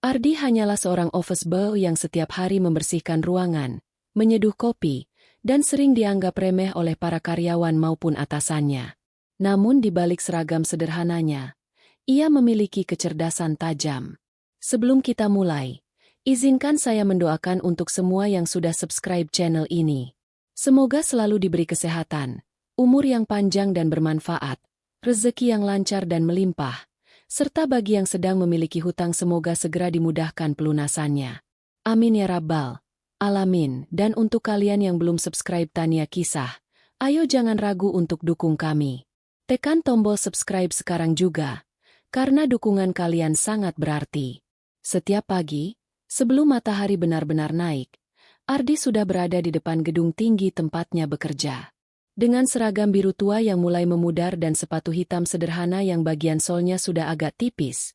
Ardi hanyalah seorang office boy yang setiap hari membersihkan ruangan, menyeduh kopi, dan sering dianggap remeh oleh para karyawan maupun atasannya. Namun di balik seragam sederhananya, ia memiliki kecerdasan tajam. Sebelum kita mulai, izinkan saya mendoakan untuk semua yang sudah subscribe channel ini. Semoga selalu diberi kesehatan, umur yang panjang dan bermanfaat, rezeki yang lancar dan melimpah, serta bagi yang sedang memiliki hutang semoga segera dimudahkan pelunasannya. Amin ya Rabbal Alamin. Dan untuk kalian yang belum subscribe Tania Kisah, ayo jangan ragu untuk dukung kami. Tekan tombol subscribe sekarang juga, karena dukungan kalian sangat berarti. Setiap pagi, sebelum matahari benar-benar naik, Ardi sudah berada di depan gedung tinggi tempatnya bekerja. Dengan seragam biru tua yang mulai memudar dan sepatu hitam sederhana yang bagian solnya sudah agak tipis,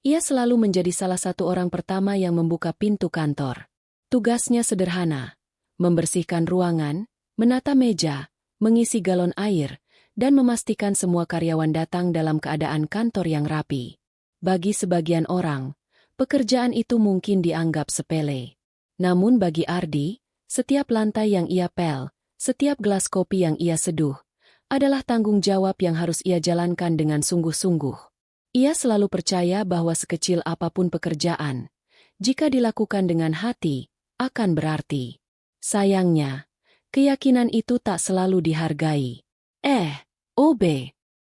ia selalu menjadi salah satu orang pertama yang membuka pintu kantor. Tugasnya sederhana, membersihkan ruangan, menata meja, mengisi galon air, dan memastikan semua karyawan datang dalam keadaan kantor yang rapi. Bagi sebagian orang, pekerjaan itu mungkin dianggap sepele. Namun bagi Ardi, setiap lantai yang ia pel, setiap gelas kopi yang ia seduh, adalah tanggung jawab yang harus ia jalankan dengan sungguh-sungguh. Ia selalu percaya bahwa sekecil apapun pekerjaan, jika dilakukan dengan hati, akan berarti. Sayangnya, keyakinan itu tak selalu dihargai. OB,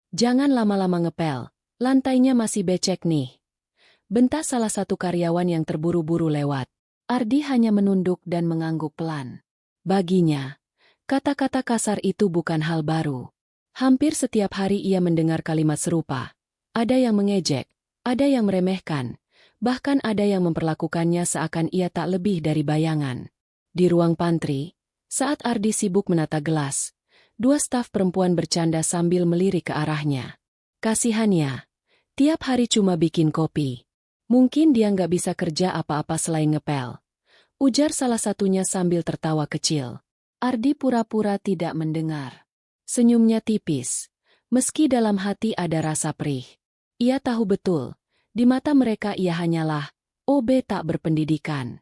jangan lama-lama ngepel, lantainya masih becek nih. Bentak salah satu karyawan yang terburu-buru lewat. Ardi hanya menunduk dan mengangguk pelan. Baginya, kata-kata kasar itu bukan hal baru. Hampir setiap hari ia mendengar kalimat serupa. Ada yang mengejek, ada yang meremehkan, bahkan ada yang memperlakukannya seakan ia tak lebih dari bayangan. Di ruang pantry, saat Ardi sibuk menata gelas, dua staf perempuan bercanda sambil melirik ke arahnya. Kasihannya, tiap hari cuma bikin kopi. Mungkin dia nggak bisa kerja apa-apa selain ngepel, ujar salah satunya sambil tertawa kecil. Ardi pura-pura tidak mendengar. Senyumnya tipis, meski dalam hati ada rasa perih. Ia tahu betul, di mata mereka ia hanyalah OB tak berpendidikan.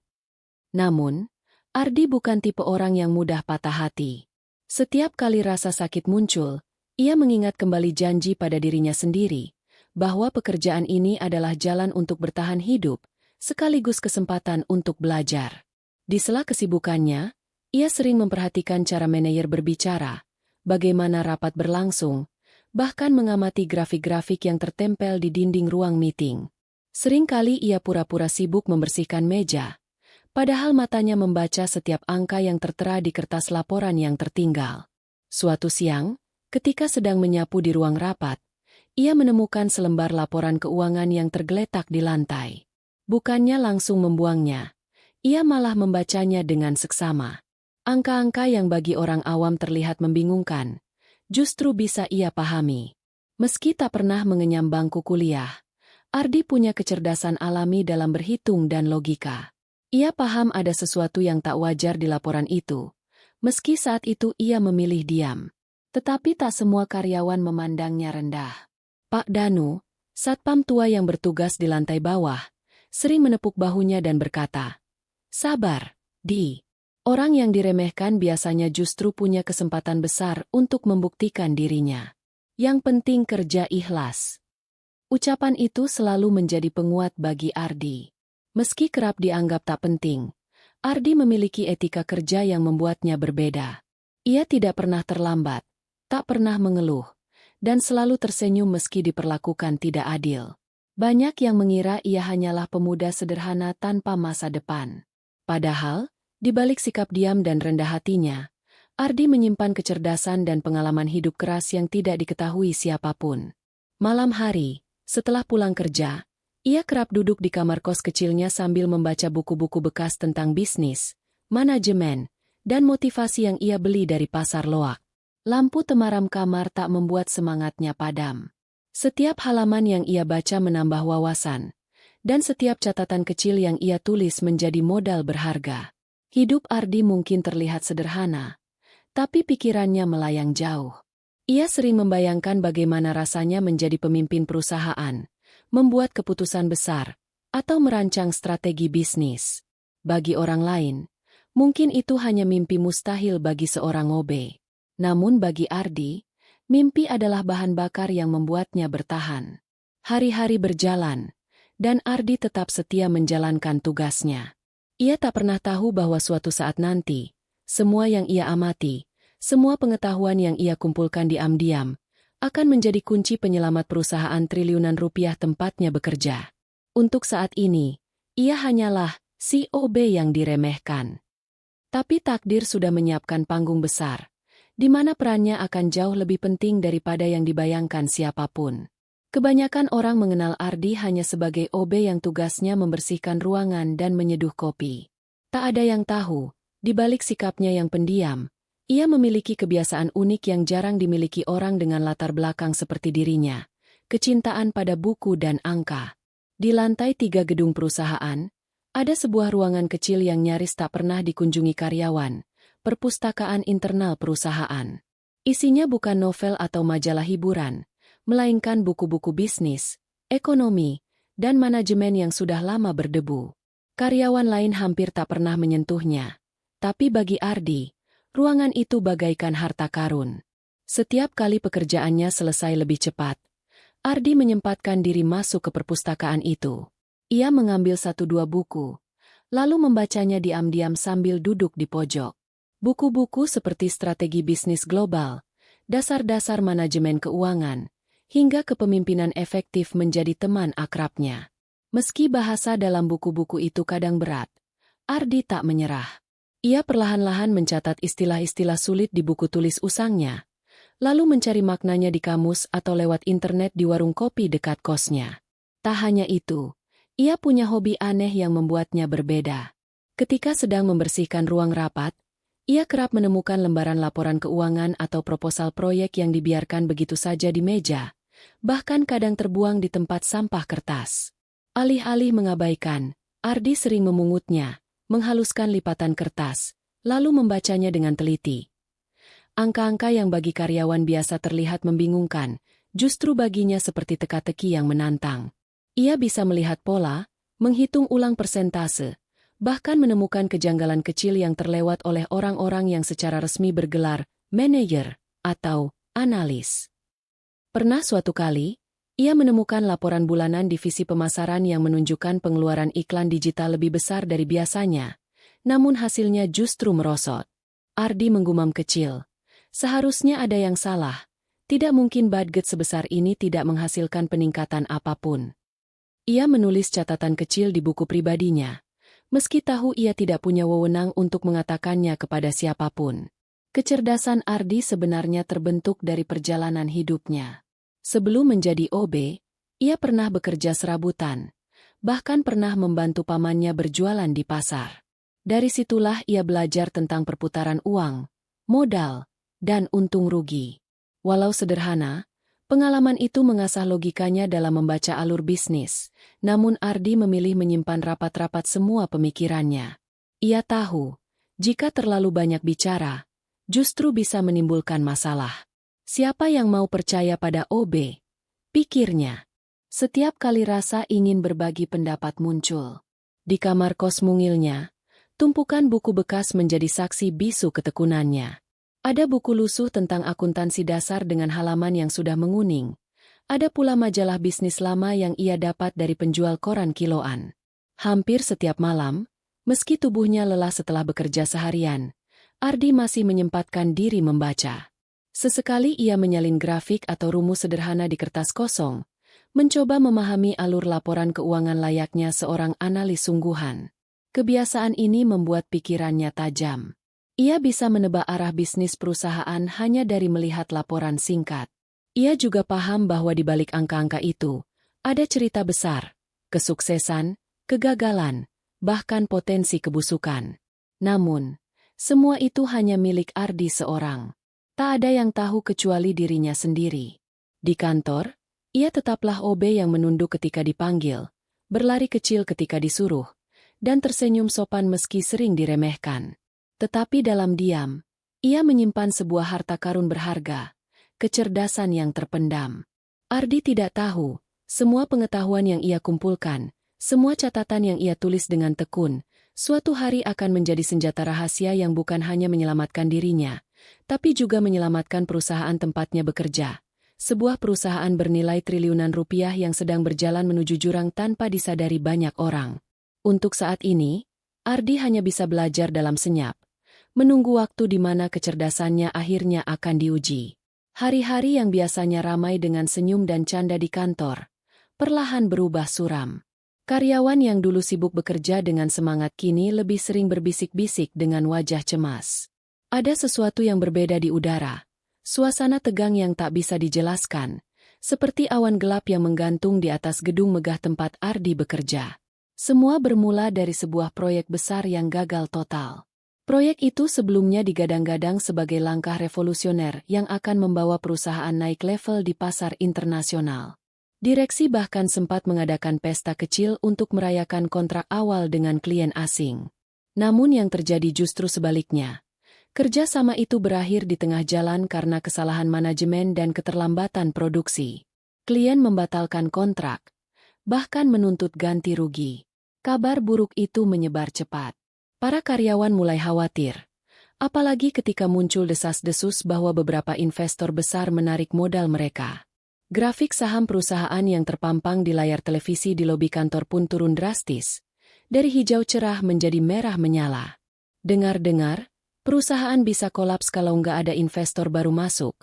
Namun, Ardi bukan tipe orang yang mudah patah hati. Setiap kali rasa sakit muncul, ia mengingat kembali janji pada dirinya sendiri, bahwa pekerjaan ini adalah jalan untuk bertahan hidup, sekaligus kesempatan untuk belajar. Di sela kesibukannya, ia sering memperhatikan cara manajer berbicara, bagaimana rapat berlangsung, bahkan mengamati grafik-grafik yang tertempel di dinding ruang meeting. Seringkali ia pura-pura sibuk membersihkan meja, padahal matanya membaca setiap angka yang tertera di kertas laporan yang tertinggal. Suatu siang, ketika sedang menyapu di ruang rapat, ia menemukan selembar laporan keuangan yang tergeletak di lantai. Bukannya langsung membuangnya, ia malah membacanya dengan seksama. Angka-angka yang bagi orang awam terlihat membingungkan, justru bisa ia pahami. Meski tak pernah mengenyam bangku kuliah, Ardi punya kecerdasan alami dalam berhitung dan logika. Ia paham ada sesuatu yang tak wajar di laporan itu, meski saat itu ia memilih diam. Tetapi tak semua karyawan memandangnya rendah. Pak Danu, satpam tua yang bertugas di lantai bawah, sering menepuk bahunya dan berkata, "Sabar, Di. Orang yang diremehkan biasanya justru punya kesempatan besar untuk membuktikan dirinya. Yang penting kerja ikhlas." Ucapan itu selalu menjadi penguat bagi Ardi. Meski kerap dianggap tak penting, Ardi memiliki etika kerja yang membuatnya berbeda. Ia tidak pernah terlambat, tak pernah mengeluh, dan selalu tersenyum meski diperlakukan tidak adil. Banyak yang mengira ia hanyalah pemuda sederhana tanpa masa depan. Padahal, di balik sikap diam dan rendah hatinya, Ardi menyimpan kecerdasan dan pengalaman hidup keras yang tidak diketahui siapapun. Malam hari, setelah pulang kerja, ia kerap duduk di kamar kos kecilnya sambil membaca buku-buku bekas tentang bisnis, manajemen, dan motivasi yang ia beli dari pasar loak. Lampu temaram kamar tak membuat semangatnya padam. Setiap halaman yang ia baca menambah wawasan, dan setiap catatan kecil yang ia tulis menjadi modal berharga. Hidup Ardi mungkin terlihat sederhana, tapi pikirannya melayang jauh. Ia sering membayangkan bagaimana rasanya menjadi pemimpin perusahaan, membuat keputusan besar, atau merancang strategi bisnis. Bagi orang lain, mungkin itu hanya mimpi mustahil bagi seorang OB. Namun bagi Ardi, mimpi adalah bahan bakar yang membuatnya bertahan. Hari-hari berjalan, dan Ardi tetap setia menjalankan tugasnya. Ia tak pernah tahu bahwa suatu saat nanti, semua yang ia amati, semua pengetahuan yang ia kumpulkan diam-diam, akan menjadi kunci penyelamat perusahaan triliunan rupiah tempatnya bekerja. Untuk saat ini, ia hanyalah si OB yang diremehkan. Tapi takdir sudah menyiapkan panggung besar, di mana perannya akan jauh lebih penting daripada yang dibayangkan siapapun. Kebanyakan orang mengenal Ardi hanya sebagai OB yang tugasnya membersihkan ruangan dan menyeduh kopi. Tak ada yang tahu, di balik sikapnya yang pendiam, ia memiliki kebiasaan unik yang jarang dimiliki orang dengan latar belakang seperti dirinya, kecintaan pada buku dan angka. Di lantai 3 gedung perusahaan, ada sebuah ruangan kecil yang nyaris tak pernah dikunjungi karyawan, perpustakaan internal perusahaan. Isinya bukan novel atau majalah hiburan, melainkan buku-buku bisnis, ekonomi, dan manajemen yang sudah lama berdebu. Karyawan lain hampir tak pernah menyentuhnya. Tapi bagi Ardi, ruangan itu bagaikan harta karun. Setiap kali pekerjaannya selesai lebih cepat, Ardi menyempatkan diri masuk ke perpustakaan itu. Ia mengambil 1-2 buku, lalu membacanya diam-diam sambil duduk di pojok. Buku-buku seperti strategi bisnis global, dasar-dasar manajemen keuangan, hingga kepemimpinan efektif menjadi teman akrabnya. Meski bahasa dalam buku-buku itu kadang berat, Ardi tak menyerah. Ia perlahan-lahan mencatat istilah-istilah sulit di buku tulis usangnya, lalu mencari maknanya di kamus atau lewat internet di warung kopi dekat kosnya. Tak hanya itu, ia punya hobi aneh yang membuatnya berbeda. Ketika sedang membersihkan ruang rapat, ia kerap menemukan lembaran laporan keuangan atau proposal proyek yang dibiarkan begitu saja di meja, bahkan kadang terbuang di tempat sampah kertas. Alih-alih mengabaikan, Ardi sering memungutnya, menghaluskan lipatan kertas, lalu membacanya dengan teliti. Angka-angka yang bagi karyawan biasa terlihat membingungkan, justru baginya seperti teka-teki yang menantang. Ia bisa melihat pola, menghitung ulang persentase, bahkan menemukan kejanggalan kecil yang terlewat oleh orang-orang yang secara resmi bergelar manajer atau analis. Pernah suatu kali, ia menemukan laporan bulanan divisi pemasaran yang menunjukkan pengeluaran iklan digital lebih besar dari biasanya, namun hasilnya justru merosot. Ardi menggumam kecil. Seharusnya ada yang salah. Tidak mungkin budget sebesar ini tidak menghasilkan peningkatan apapun. Ia menulis catatan kecil di buku pribadinya, meski tahu ia tidak punya wewenang untuk mengatakannya kepada siapapun. Kecerdasan Ardi sebenarnya terbentuk dari perjalanan hidupnya. Sebelum menjadi OB, ia pernah bekerja serabutan, bahkan pernah membantu pamannya berjualan di pasar. Dari situlah ia belajar tentang perputaran uang, modal, dan untung rugi. Walau sederhana, pengalaman itu mengasah logikanya dalam membaca alur bisnis, namun Ardi memilih menyimpan rapat-rapat semua pemikirannya. Ia tahu, jika terlalu banyak bicara, justru bisa menimbulkan masalah. Siapa yang mau percaya pada OB? Pikirnya. Setiap kali rasa ingin berbagi pendapat muncul. Di kamar kos mungilnya, tumpukan buku bekas menjadi saksi bisu ketekunannya. Ada buku lusuh tentang akuntansi dasar dengan halaman yang sudah menguning. Ada pula majalah bisnis lama yang ia dapat dari penjual koran kiloan. Hampir setiap malam, meski tubuhnya lelah setelah bekerja seharian, Ardi masih menyempatkan diri membaca. Sesekali ia menyalin grafik atau rumus sederhana di kertas kosong, mencoba memahami alur laporan keuangan layaknya seorang analis sungguhan. Kebiasaan ini membuat pikirannya tajam. Ia bisa menebak arah bisnis perusahaan hanya dari melihat laporan singkat. Ia juga paham bahwa di balik angka-angka itu, ada cerita besar, kesuksesan, kegagalan, bahkan potensi kebusukan. Namun, semua itu hanya milik Ardi seorang. Tak ada yang tahu kecuali dirinya sendiri. Di kantor, ia tetaplah OB yang menunduk ketika dipanggil, berlari kecil ketika disuruh, dan tersenyum sopan meski sering diremehkan. Tetapi dalam diam, ia menyimpan sebuah harta karun berharga, kecerdasan yang terpendam. Ardi tidak tahu, semua pengetahuan yang ia kumpulkan, Semua catatan yang ia tulis dengan tekun, suatu hari akan menjadi senjata rahasia yang bukan hanya menyelamatkan dirinya, tapi juga menyelamatkan perusahaan tempatnya bekerja. Sebuah perusahaan bernilai triliunan rupiah yang sedang berjalan menuju jurang tanpa disadari banyak orang. Untuk saat ini, Ardi hanya bisa belajar dalam senyap, menunggu waktu di mana kecerdasannya akhirnya akan diuji. Hari-hari yang biasanya ramai dengan senyum dan canda di kantor, perlahan berubah suram. Karyawan yang dulu sibuk bekerja dengan semangat kini lebih sering berbisik-bisik dengan wajah cemas. Ada sesuatu yang berbeda di udara. Suasana tegang yang tak bisa dijelaskan, seperti awan gelap yang menggantung di atas gedung megah tempat Ardi bekerja. Semua bermula dari sebuah proyek besar yang gagal total. Proyek itu sebelumnya digadang-gadang sebagai langkah revolusioner yang akan membawa perusahaan naik level di pasar internasional. Direksi bahkan sempat mengadakan pesta kecil untuk merayakan kontrak awal dengan klien asing. Namun yang terjadi justru sebaliknya. Kerjasama itu berakhir di tengah jalan karena kesalahan manajemen dan keterlambatan produksi. Klien membatalkan kontrak, bahkan menuntut ganti rugi. Kabar buruk itu menyebar cepat. Para karyawan mulai khawatir, apalagi ketika muncul desas-desus bahwa beberapa investor besar menarik modal mereka. Grafik saham perusahaan yang terpampang di layar televisi di lobi kantor pun turun drastis, dari hijau cerah menjadi merah menyala. Dengar-dengar, perusahaan bisa kolaps kalau nggak ada investor baru masuk,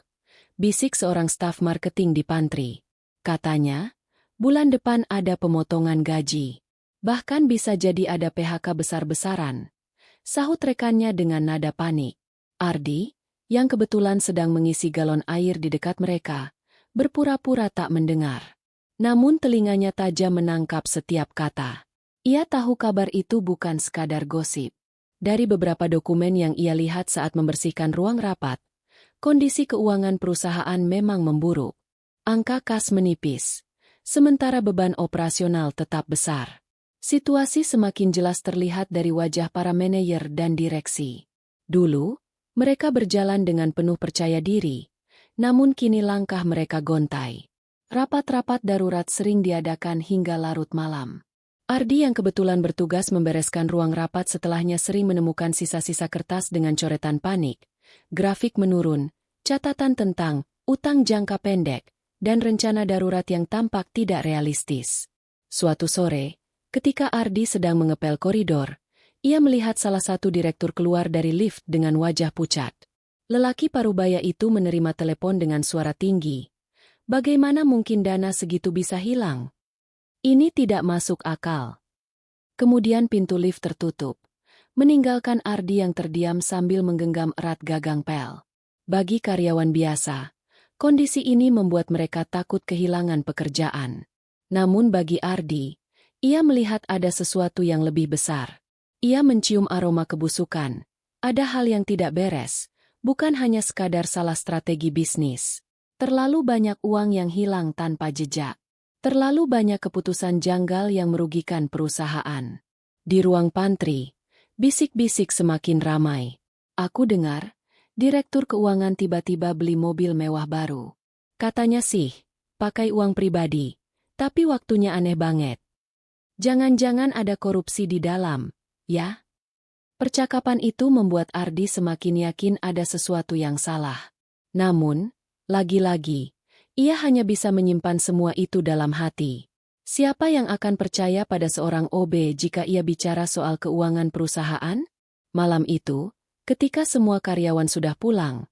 bisik seorang staf marketing di pantry. Katanya, bulan depan ada pemotongan gaji. Bahkan bisa jadi ada PHK besar-besaran. Sahut rekannya dengan nada panik. Ardi, yang kebetulan sedang mengisi galon air di dekat mereka, berpura-pura tak mendengar. Namun telinganya tajam menangkap setiap kata. Ia tahu kabar itu bukan sekadar gosip. Dari beberapa dokumen yang ia lihat saat membersihkan ruang rapat, kondisi keuangan perusahaan memang memburuk. Angka kas menipis, sementara beban operasional tetap besar. Situasi semakin jelas terlihat dari wajah para manajer dan direksi. Dulu, mereka berjalan dengan penuh percaya diri, namun kini langkah mereka gontai. Rapat-rapat darurat sering diadakan hingga larut malam. Ardi yang kebetulan bertugas membereskan ruang rapat setelahnya sering menemukan sisa-sisa kertas dengan coretan panik, grafik menurun, catatan tentang utang jangka pendek, dan rencana darurat yang tampak tidak realistis. Suatu sore, ketika Ardi sedang mengepel koridor, ia melihat salah satu direktur keluar dari lift dengan wajah pucat. Lelaki parubaya itu menerima telepon dengan suara tinggi. Bagaimana mungkin dana segitu bisa hilang? Ini tidak masuk akal. Kemudian pintu lift tertutup, meninggalkan Ardi yang terdiam sambil menggenggam erat gagang pel. Bagi karyawan biasa, kondisi ini membuat mereka takut kehilangan pekerjaan. Namun bagi Ardi, ia melihat ada sesuatu yang lebih besar. Ia mencium aroma kebusukan. Ada hal yang tidak beres, bukan hanya sekadar salah strategi bisnis. Terlalu banyak uang yang hilang tanpa jejak. Terlalu banyak keputusan janggal yang merugikan perusahaan. Di ruang pantry, bisik-bisik semakin ramai. Aku dengar, direktur keuangan tiba-tiba beli mobil mewah baru. Katanya sih, pakai uang pribadi, tapi waktunya aneh banget. Jangan-jangan ada korupsi di dalam, ya? Percakapan itu membuat Ardi semakin yakin ada sesuatu yang salah. Namun, lagi-lagi, ia hanya bisa menyimpan semua itu dalam hati. Siapa yang akan percaya pada seorang OB jika ia bicara soal keuangan perusahaan? Malam itu, ketika semua karyawan sudah pulang,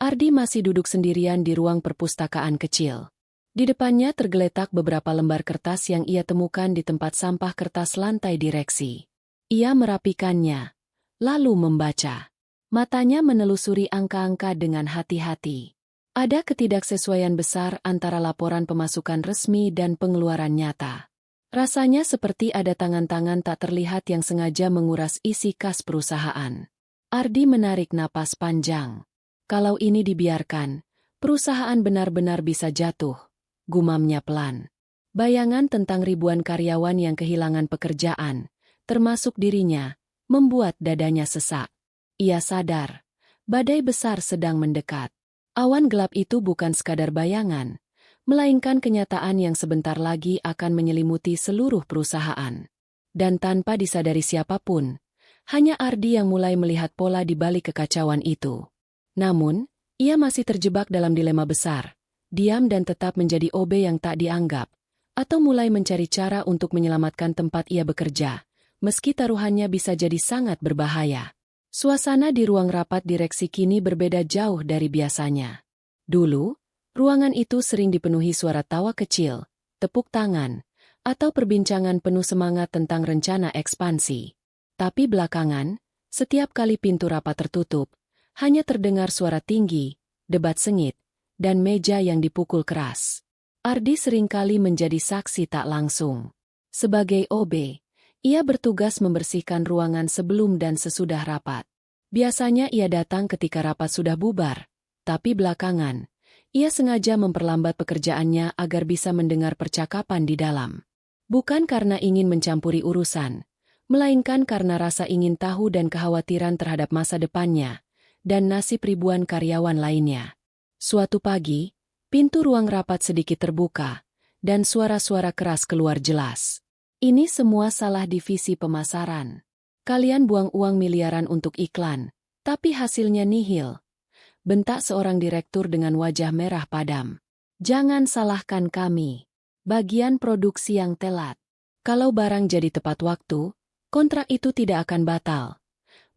Ardi masih duduk sendirian di ruang perpustakaan kecil. Di depannya tergeletak beberapa lembar kertas yang ia temukan di tempat sampah kertas lantai direksi. Ia merapikannya, lalu membaca. Matanya menelusuri angka-angka dengan hati-hati. Ada ketidaksesuaian besar antara laporan pemasukan resmi dan pengeluaran nyata. Rasanya seperti ada tangan-tangan tak terlihat yang sengaja menguras isi kas perusahaan. Ardi menarik napas panjang. Kalau ini dibiarkan, perusahaan benar-benar bisa jatuh, gumamnya pelan. Bayangan tentang ribuan karyawan yang kehilangan pekerjaan, termasuk dirinya, membuat dadanya sesak. Ia sadar, badai besar sedang mendekat. Awan gelap itu bukan sekadar bayangan, melainkan kenyataan yang sebentar lagi akan menyelimuti seluruh perusahaan. Dan tanpa disadari siapapun, hanya Ardi yang mulai melihat pola di balik kekacauan itu. Namun, ia masih terjebak dalam dilema besar, diam dan tetap menjadi OB yang tak dianggap, atau mulai mencari cara untuk menyelamatkan tempat ia bekerja, meski taruhannya bisa jadi sangat berbahaya. Suasana di ruang rapat direksi kini berbeda jauh dari biasanya. Dulu, ruangan itu sering dipenuhi suara tawa kecil, tepuk tangan, atau perbincangan penuh semangat tentang rencana ekspansi. Tapi belakangan, setiap kali pintu rapat tertutup, hanya terdengar suara tinggi, debat sengit, dan meja yang dipukul keras. Ardi seringkali menjadi saksi tak langsung. Sebagai OB, ia bertugas membersihkan ruangan sebelum dan sesudah rapat. Biasanya ia datang ketika rapat sudah bubar, tapi belakangan, ia sengaja memperlambat pekerjaannya agar bisa mendengar percakapan di dalam. Bukan karena ingin mencampuri urusan, melainkan karena rasa ingin tahu dan kekhawatiran terhadap masa depannya, dan nasib ribuan karyawan lainnya. Suatu pagi, pintu ruang rapat sedikit terbuka, dan suara-suara keras keluar jelas. Ini semua salah divisi pemasaran. Kalian buang uang miliaran untuk iklan, tapi hasilnya nihil. Bentak seorang direktur dengan wajah merah padam. Jangan salahkan kami. Bagian produksi yang telat. Kalau barang jadi tepat waktu, kontrak itu tidak akan batal.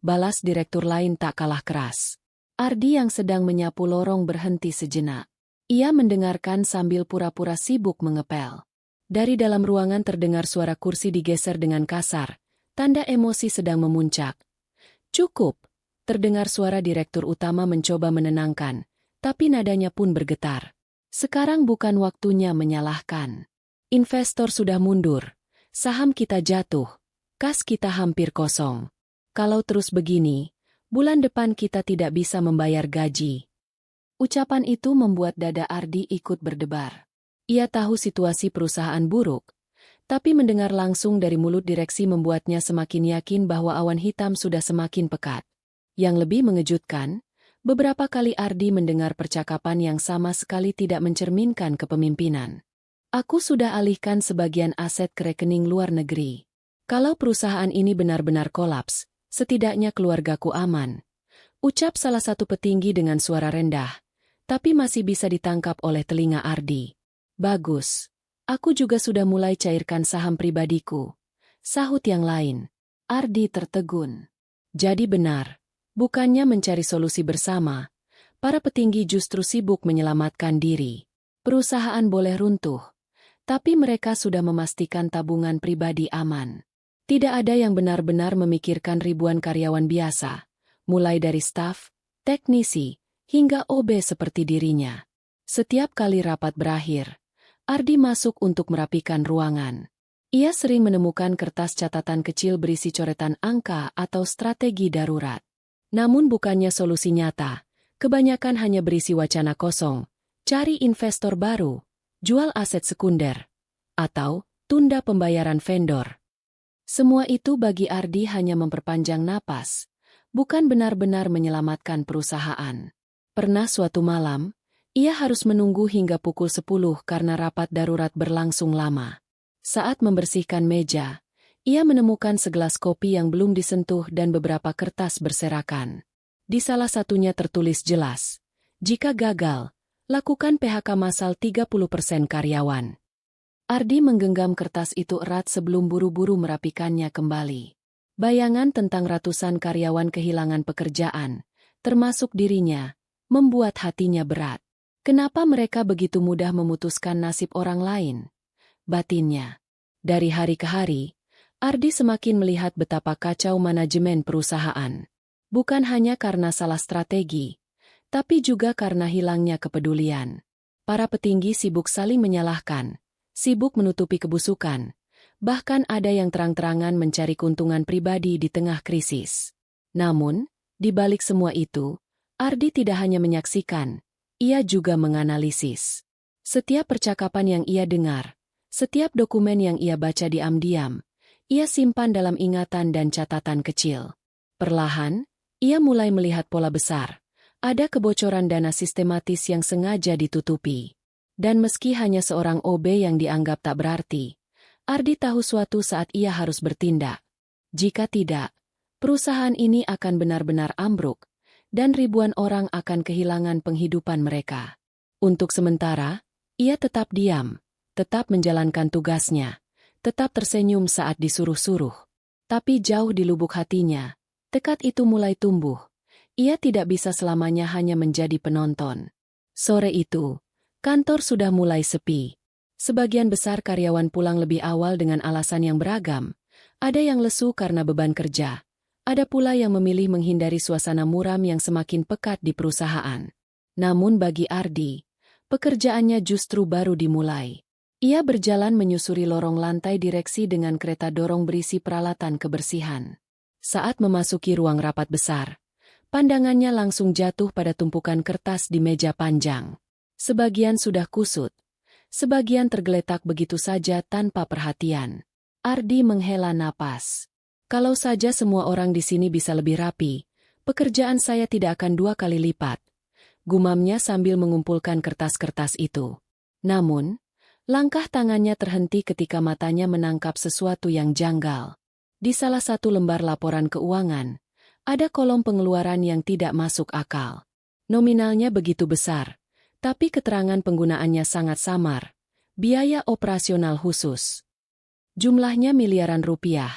Balas direktur lain tak kalah keras. Ardi yang sedang menyapu lorong berhenti sejenak. Ia mendengarkan sambil pura-pura sibuk mengepel. Dari dalam ruangan terdengar suara kursi digeser dengan kasar, tanda emosi sedang memuncak. Cukup, terdengar suara direktur utama mencoba menenangkan, tapi nadanya pun bergetar. Sekarang bukan waktunya menyalahkan. Investor sudah mundur, saham kita jatuh, kas kita hampir kosong. Kalau terus begini, bulan depan kita tidak bisa membayar gaji. Ucapan itu membuat dada Ardi ikut berdebar. Ia tahu situasi perusahaan buruk, tapi mendengar langsung dari mulut direksi membuatnya semakin yakin bahwa awan hitam sudah semakin pekat. Yang lebih mengejutkan, beberapa kali Ardi mendengar percakapan yang sama sekali tidak mencerminkan kepemimpinan. Aku sudah alihkan sebagian aset ke rekening luar negeri. Kalau perusahaan ini benar-benar kolaps, setidaknya keluargaku aman. Ucap salah satu petinggi dengan suara rendah, tapi masih bisa ditangkap oleh telinga Ardi. Bagus. Aku juga sudah mulai cairkan saham pribadiku. Sahut yang lain. Ardi tertegun. Jadi benar. Bukannya mencari solusi bersama, para petinggi justru sibuk menyelamatkan diri. Perusahaan boleh runtuh, tapi mereka sudah memastikan tabungan pribadi aman. Tidak ada yang benar-benar memikirkan ribuan karyawan biasa, mulai dari staf, teknisi, hingga OB seperti dirinya. Setiap kali rapat berakhir, Ardi masuk untuk merapikan ruangan. Ia sering menemukan kertas catatan kecil berisi coretan angka atau strategi darurat. Namun bukannya solusi nyata, kebanyakan hanya berisi wacana kosong, cari investor baru, jual aset sekunder, atau tunda pembayaran vendor. Semua itu bagi Ardi hanya memperpanjang napas, bukan benar-benar menyelamatkan perusahaan. Pernah suatu malam, ia harus menunggu hingga pukul 10 karena rapat darurat berlangsung lama. Saat membersihkan meja, ia menemukan segelas kopi yang belum disentuh dan beberapa kertas berserakan. Di salah satunya tertulis jelas, jika gagal, lakukan PHK massal 30% karyawan. Ardi menggenggam kertas itu erat sebelum buru-buru merapikannya kembali. Bayangan tentang ratusan karyawan kehilangan pekerjaan, termasuk dirinya, membuat hatinya berat. Kenapa mereka begitu mudah memutuskan nasib orang lain? Batinnya. Dari hari ke hari, Ardi semakin melihat betapa kacau manajemen perusahaan. Bukan hanya karena salah strategi, tapi juga karena hilangnya kepedulian. Para petinggi sibuk saling menyalahkan, sibuk menutupi kebusukan, bahkan ada yang terang-terangan mencari keuntungan pribadi di tengah krisis. Namun, di balik semua itu, Ardi tidak hanya menyaksikan, ia juga menganalisis. Setiap percakapan yang ia dengar, setiap dokumen yang ia baca diam-diam, ia simpan dalam ingatan dan catatan kecil. Perlahan, ia mulai melihat pola besar. Ada kebocoran dana sistematis yang sengaja ditutupi. Dan meski hanya seorang OB yang dianggap tak berarti, Ardi tahu suatu saat ia harus bertindak. Jika tidak, perusahaan ini akan benar-benar ambruk, dan ribuan orang akan kehilangan penghidupan mereka. Untuk sementara, ia tetap diam, tetap menjalankan tugasnya, tetap tersenyum saat disuruh-suruh. Tapi jauh di lubuk hatinya, tekad itu mulai tumbuh. Ia tidak bisa selamanya hanya menjadi penonton. Sore itu, kantor sudah mulai sepi. Sebagian besar karyawan pulang lebih awal dengan alasan yang beragam. Ada yang lesu karena beban kerja. Ada pula yang memilih menghindari suasana muram yang semakin pekat di perusahaan. Namun bagi Ardi, pekerjaannya justru baru dimulai. Ia berjalan menyusuri lorong lantai direksi dengan kereta dorong berisi peralatan kebersihan. Saat memasuki ruang rapat besar, pandangannya langsung jatuh pada tumpukan kertas di meja panjang. Sebagian sudah kusut, sebagian tergeletak begitu saja tanpa perhatian. Ardi menghela napas. Kalau saja semua orang di sini bisa lebih rapi, pekerjaan saya tidak akan 2 kali lipat. Gumamnya sambil mengumpulkan kertas-kertas itu. Namun, langkah tangannya terhenti ketika matanya menangkap sesuatu yang janggal. Di salah satu lembar laporan keuangan, ada kolom pengeluaran yang tidak masuk akal. Nominalnya begitu besar, tapi keterangan penggunaannya sangat samar. Biaya operasional khusus. Jumlahnya miliaran rupiah.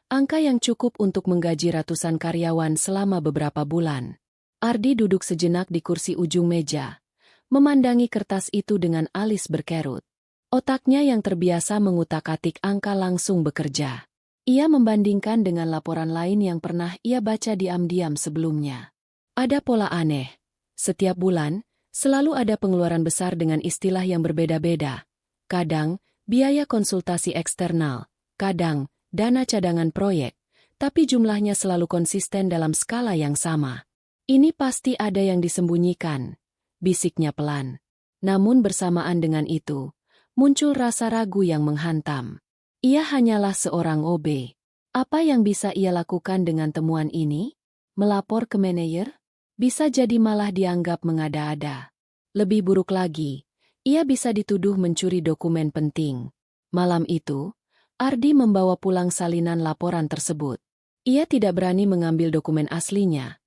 Angka yang cukup untuk menggaji ratusan karyawan selama beberapa bulan. Ardi duduk sejenak di kursi ujung meja, memandangi kertas itu dengan alis berkerut. Otaknya yang terbiasa mengutak-atik angka langsung bekerja. Ia membandingkan dengan laporan lain yang pernah ia baca diam-diam sebelumnya. Ada pola aneh. Setiap bulan, selalu ada pengeluaran besar dengan istilah yang berbeda-beda. Kadang, biaya konsultasi eksternal, kadang, dana cadangan proyek, tapi jumlahnya selalu konsisten dalam skala yang sama. Ini pasti ada yang disembunyikan, bisiknya pelan. Namun bersamaan dengan itu, muncul rasa ragu yang menghantam. Ia hanyalah seorang OB. Apa yang bisa ia lakukan dengan temuan ini? Melapor ke manajer? Bisa jadi malah dianggap mengada-ada. Lebih buruk lagi, ia bisa dituduh mencuri dokumen penting. Malam itu, Ardi membawa pulang salinan laporan tersebut. Ia tidak berani mengambil dokumen aslinya.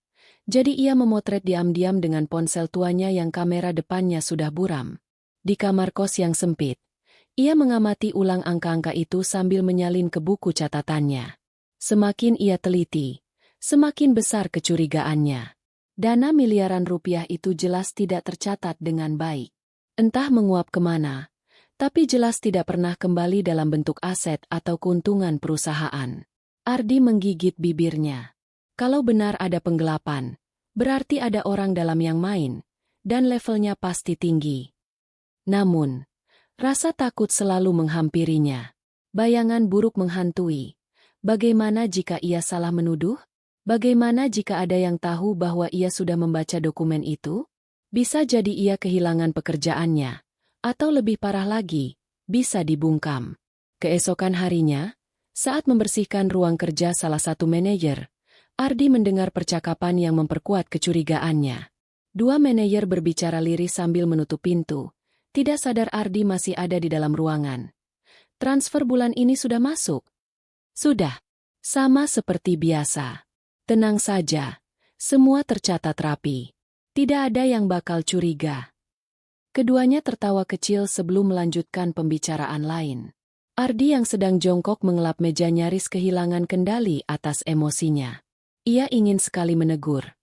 Jadi ia memotret diam-diam dengan ponsel tuanya yang kamera depannya sudah buram. Di kamar kos yang sempit, ia mengamati ulang angka-angka itu sambil menyalin ke buku catatannya. Semakin ia teliti, semakin besar kecurigaannya. Dana miliaran rupiah itu jelas tidak tercatat dengan baik. Entah menguap kemana, tapi jelas tidak pernah kembali dalam bentuk aset atau keuntungan perusahaan. Ardi menggigit bibirnya. Kalau benar ada penggelapan, berarti ada orang dalam yang main, dan levelnya pasti tinggi. Namun, rasa takut selalu menghampirinya. Bayangan buruk menghantui. Bagaimana jika ia salah menuduh? Bagaimana jika ada yang tahu bahwa ia sudah membaca dokumen itu? Bisa jadi ia kehilangan pekerjaannya. Atau lebih parah lagi, bisa dibungkam. Keesokan harinya, saat membersihkan ruang kerja salah satu manajer, Ardi mendengar percakapan yang memperkuat kecurigaannya. Dua manajer berbicara lirih sambil menutup pintu. Tidak sadar Ardi masih ada di dalam ruangan. Transfer bulan ini sudah masuk? Sudah. Sama seperti biasa. Tenang saja. Semua tercatat rapi. Tidak ada yang bakal curiga. Keduanya tertawa kecil sebelum melanjutkan pembicaraan lain. Ardi yang sedang jongkok mengelap meja nyaris kehilangan kendali atas emosinya. Ia ingin sekali menegur.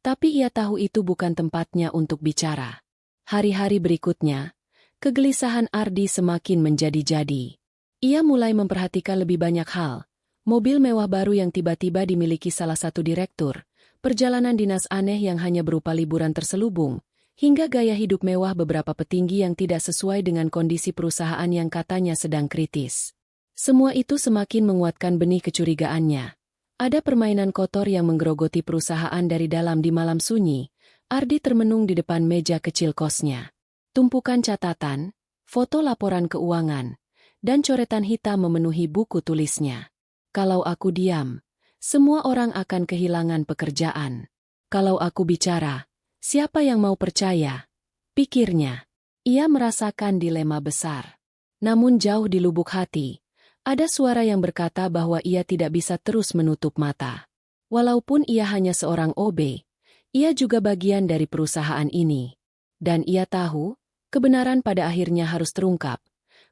Tapi ia tahu itu bukan tempatnya untuk bicara. Hari-hari berikutnya, kegelisahan Ardi semakin menjadi-jadi. Ia mulai memperhatikan lebih banyak hal. Mobil mewah baru yang tiba-tiba dimiliki salah satu direktur, perjalanan dinas aneh yang hanya berupa liburan terselubung, hingga gaya hidup mewah beberapa petinggi yang tidak sesuai dengan kondisi perusahaan yang katanya sedang kritis. Semua itu semakin menguatkan benih kecurigaannya. Ada permainan kotor yang menggerogoti perusahaan dari dalam di malam sunyi. Ardi termenung di depan meja kecil kosnya. Tumpukan catatan, foto laporan keuangan, dan coretan hitam memenuhi buku tulisnya. Kalau aku diam, semua orang akan kehilangan pekerjaan. Kalau aku bicara, siapa yang mau percaya? Pikirnya. Ia merasakan dilema besar. Namun jauh di lubuk hati, ada suara yang berkata bahwa ia tidak bisa terus menutup mata. Walaupun ia hanya seorang OB, ia juga bagian dari perusahaan ini. Dan ia tahu, kebenaran pada akhirnya harus terungkap,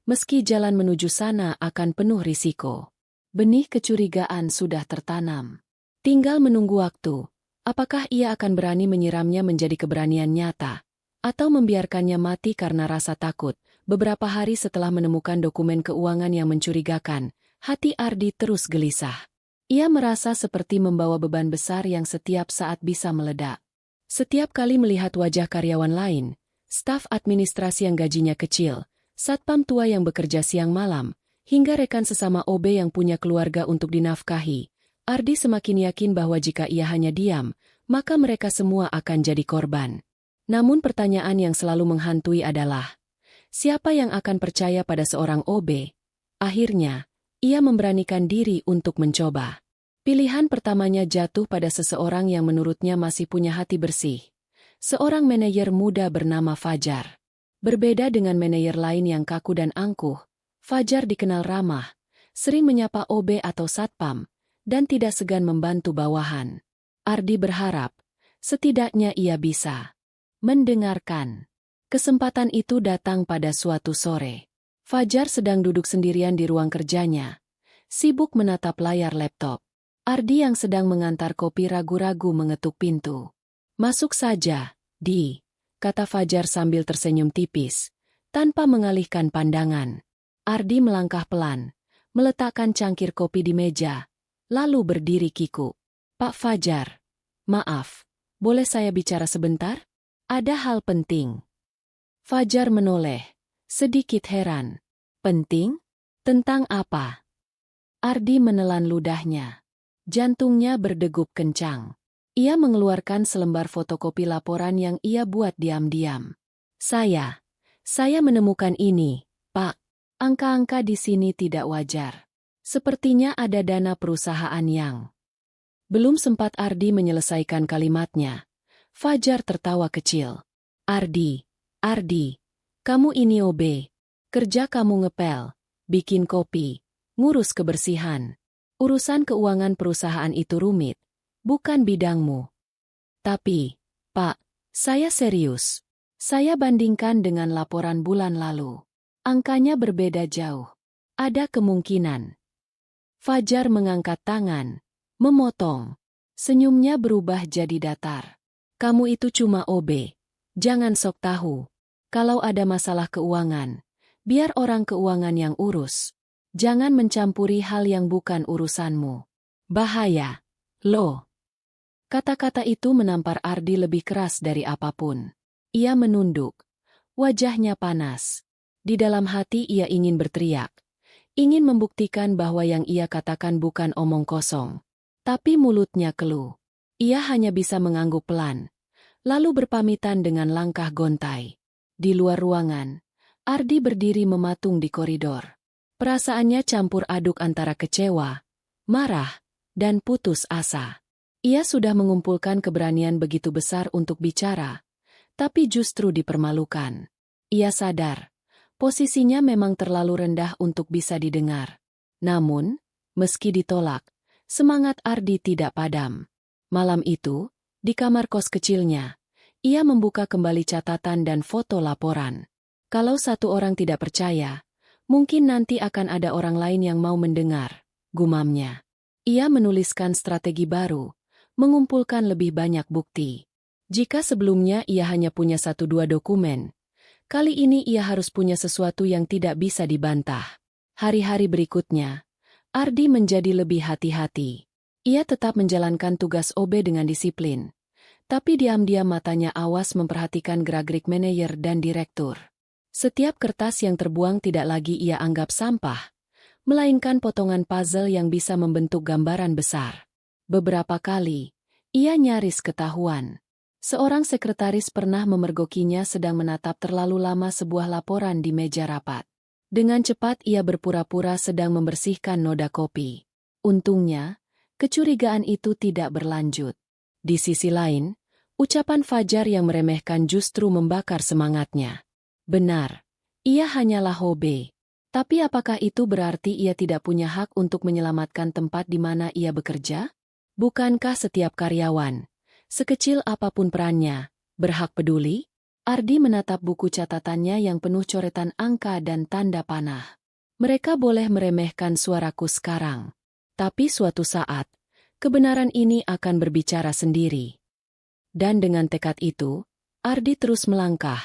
meski jalan menuju sana akan penuh risiko. Benih kecurigaan sudah tertanam. Tinggal menunggu waktu, apakah ia akan berani menyiramnya menjadi keberanian nyata, atau membiarkannya mati karena rasa takut. Beberapa hari setelah menemukan dokumen keuangan yang mencurigakan, hati Ardi terus gelisah. Ia merasa seperti membawa beban besar yang setiap saat bisa meledak. Setiap kali melihat wajah karyawan lain, staf administrasi yang gajinya kecil, satpam tua yang bekerja siang malam, hingga rekan sesama OB yang punya keluarga untuk dinafkahi, Ardi semakin yakin bahwa jika ia hanya diam, maka mereka semua akan jadi korban. Namun pertanyaan yang selalu menghantui adalah, siapa yang akan percaya pada seorang OB? Akhirnya, ia memberanikan diri untuk mencoba. Pilihan pertamanya jatuh pada seseorang yang menurutnya masih punya hati bersih. Seorang manajer muda bernama Fajar. Berbeda dengan manajer lain yang kaku dan angkuh, Fajar dikenal ramah, sering menyapa OB atau satpam, dan tidak segan membantu bawahan. Ardi berharap, setidaknya ia bisa mendengarkan. Kesempatan itu datang pada suatu sore. Fajar sedang duduk sendirian di ruang kerjanya, sibuk menatap layar laptop. Ardi yang sedang mengantar kopi ragu-ragu mengetuk pintu. "Masuk saja, Di," kata Fajar sambil tersenyum tipis, tanpa mengalihkan pandangan. Ardi melangkah pelan, meletakkan cangkir kopi di meja, lalu berdiri kikuk. "Pak Fajar, maaf, boleh saya bicara sebentar? Ada hal penting." Fajar menoleh, sedikit heran. "Penting? Tentang apa?" Ardi menelan ludahnya. Jantungnya berdegup kencang. Ia mengeluarkan selembar fotokopi laporan yang ia buat diam-diam. Saya menemukan ini, Pak. Angka-angka di sini tidak wajar. Sepertinya ada dana perusahaan yang..." Belum sempat Ardi menyelesaikan kalimatnya, Fajar tertawa kecil. Ardi, kamu ini OB. Kerja kamu ngepel, bikin kopi, ngurus kebersihan. Urusan keuangan perusahaan itu rumit, bukan bidangmu." "Tapi, Pak, saya serius. Saya bandingkan dengan laporan bulan lalu. Angkanya berbeda jauh. Ada kemungkinan..." Fajar mengangkat tangan, memotong. Senyumnya berubah jadi datar. "Kamu itu cuma OB. Jangan sok tahu. Kalau ada masalah keuangan, biar orang keuangan yang urus. Jangan mencampuri hal yang bukan urusanmu. Bahaya, loh." Kata-kata itu menampar Ardi lebih keras dari apapun. Ia menunduk. Wajahnya panas. Di dalam hati ia ingin berteriak. Ingin membuktikan bahwa yang ia katakan bukan omong kosong. Tapi mulutnya keluh. Ia hanya bisa mengangguk pelan, lalu berpamitan dengan langkah gontai. Di luar ruangan, Ardi berdiri mematung di koridor. Perasaannya campur aduk antara kecewa, marah, dan putus asa. Ia sudah mengumpulkan keberanian begitu besar untuk bicara, tapi justru dipermalukan. Ia sadar, posisinya memang terlalu rendah untuk bisa didengar. Namun, meski ditolak, semangat Ardi tidak padam. Malam itu, di kamar kos kecilnya, ia membuka kembali catatan dan foto laporan. Kalau satu orang tidak percaya, mungkin nanti akan ada orang lain yang mau mendengar, gumamnya. Ia menuliskan strategi baru, mengumpulkan lebih banyak bukti. Jika sebelumnya ia hanya punya 1-2 dokumen, kali ini ia harus punya sesuatu yang tidak bisa dibantah. Hari-hari berikutnya, Ardi menjadi lebih hati-hati. Ia tetap menjalankan tugas OB dengan disiplin, tapi diam-diam matanya awas memperhatikan gerak-gerik manajer dan direktur. Setiap kertas yang terbuang tidak lagi ia anggap sampah, melainkan potongan puzzle yang bisa membentuk gambaran besar. Beberapa kali, ia nyaris ketahuan. Seorang sekretaris pernah memergokinya sedang menatap terlalu lama sebuah laporan di meja rapat. Dengan cepat ia berpura-pura sedang membersihkan noda kopi. Untungnya, kecurigaan itu tidak berlanjut. Di sisi lain, ucapan Fajar yang meremehkan justru membakar semangatnya. Benar, ia hanyalah hobi. Tapi apakah itu berarti ia tidak punya hak untuk menyelamatkan tempat di mana ia bekerja? Bukankah setiap karyawan, sekecil apapun perannya, berhak peduli? Ardi menatap buku catatannya yang penuh coretan angka dan tanda panah. Mereka boleh meremehkan suaraku sekarang. Tapi suatu saat, kebenaran ini akan berbicara sendiri. Dan dengan tekad itu, Ardi terus melangkah,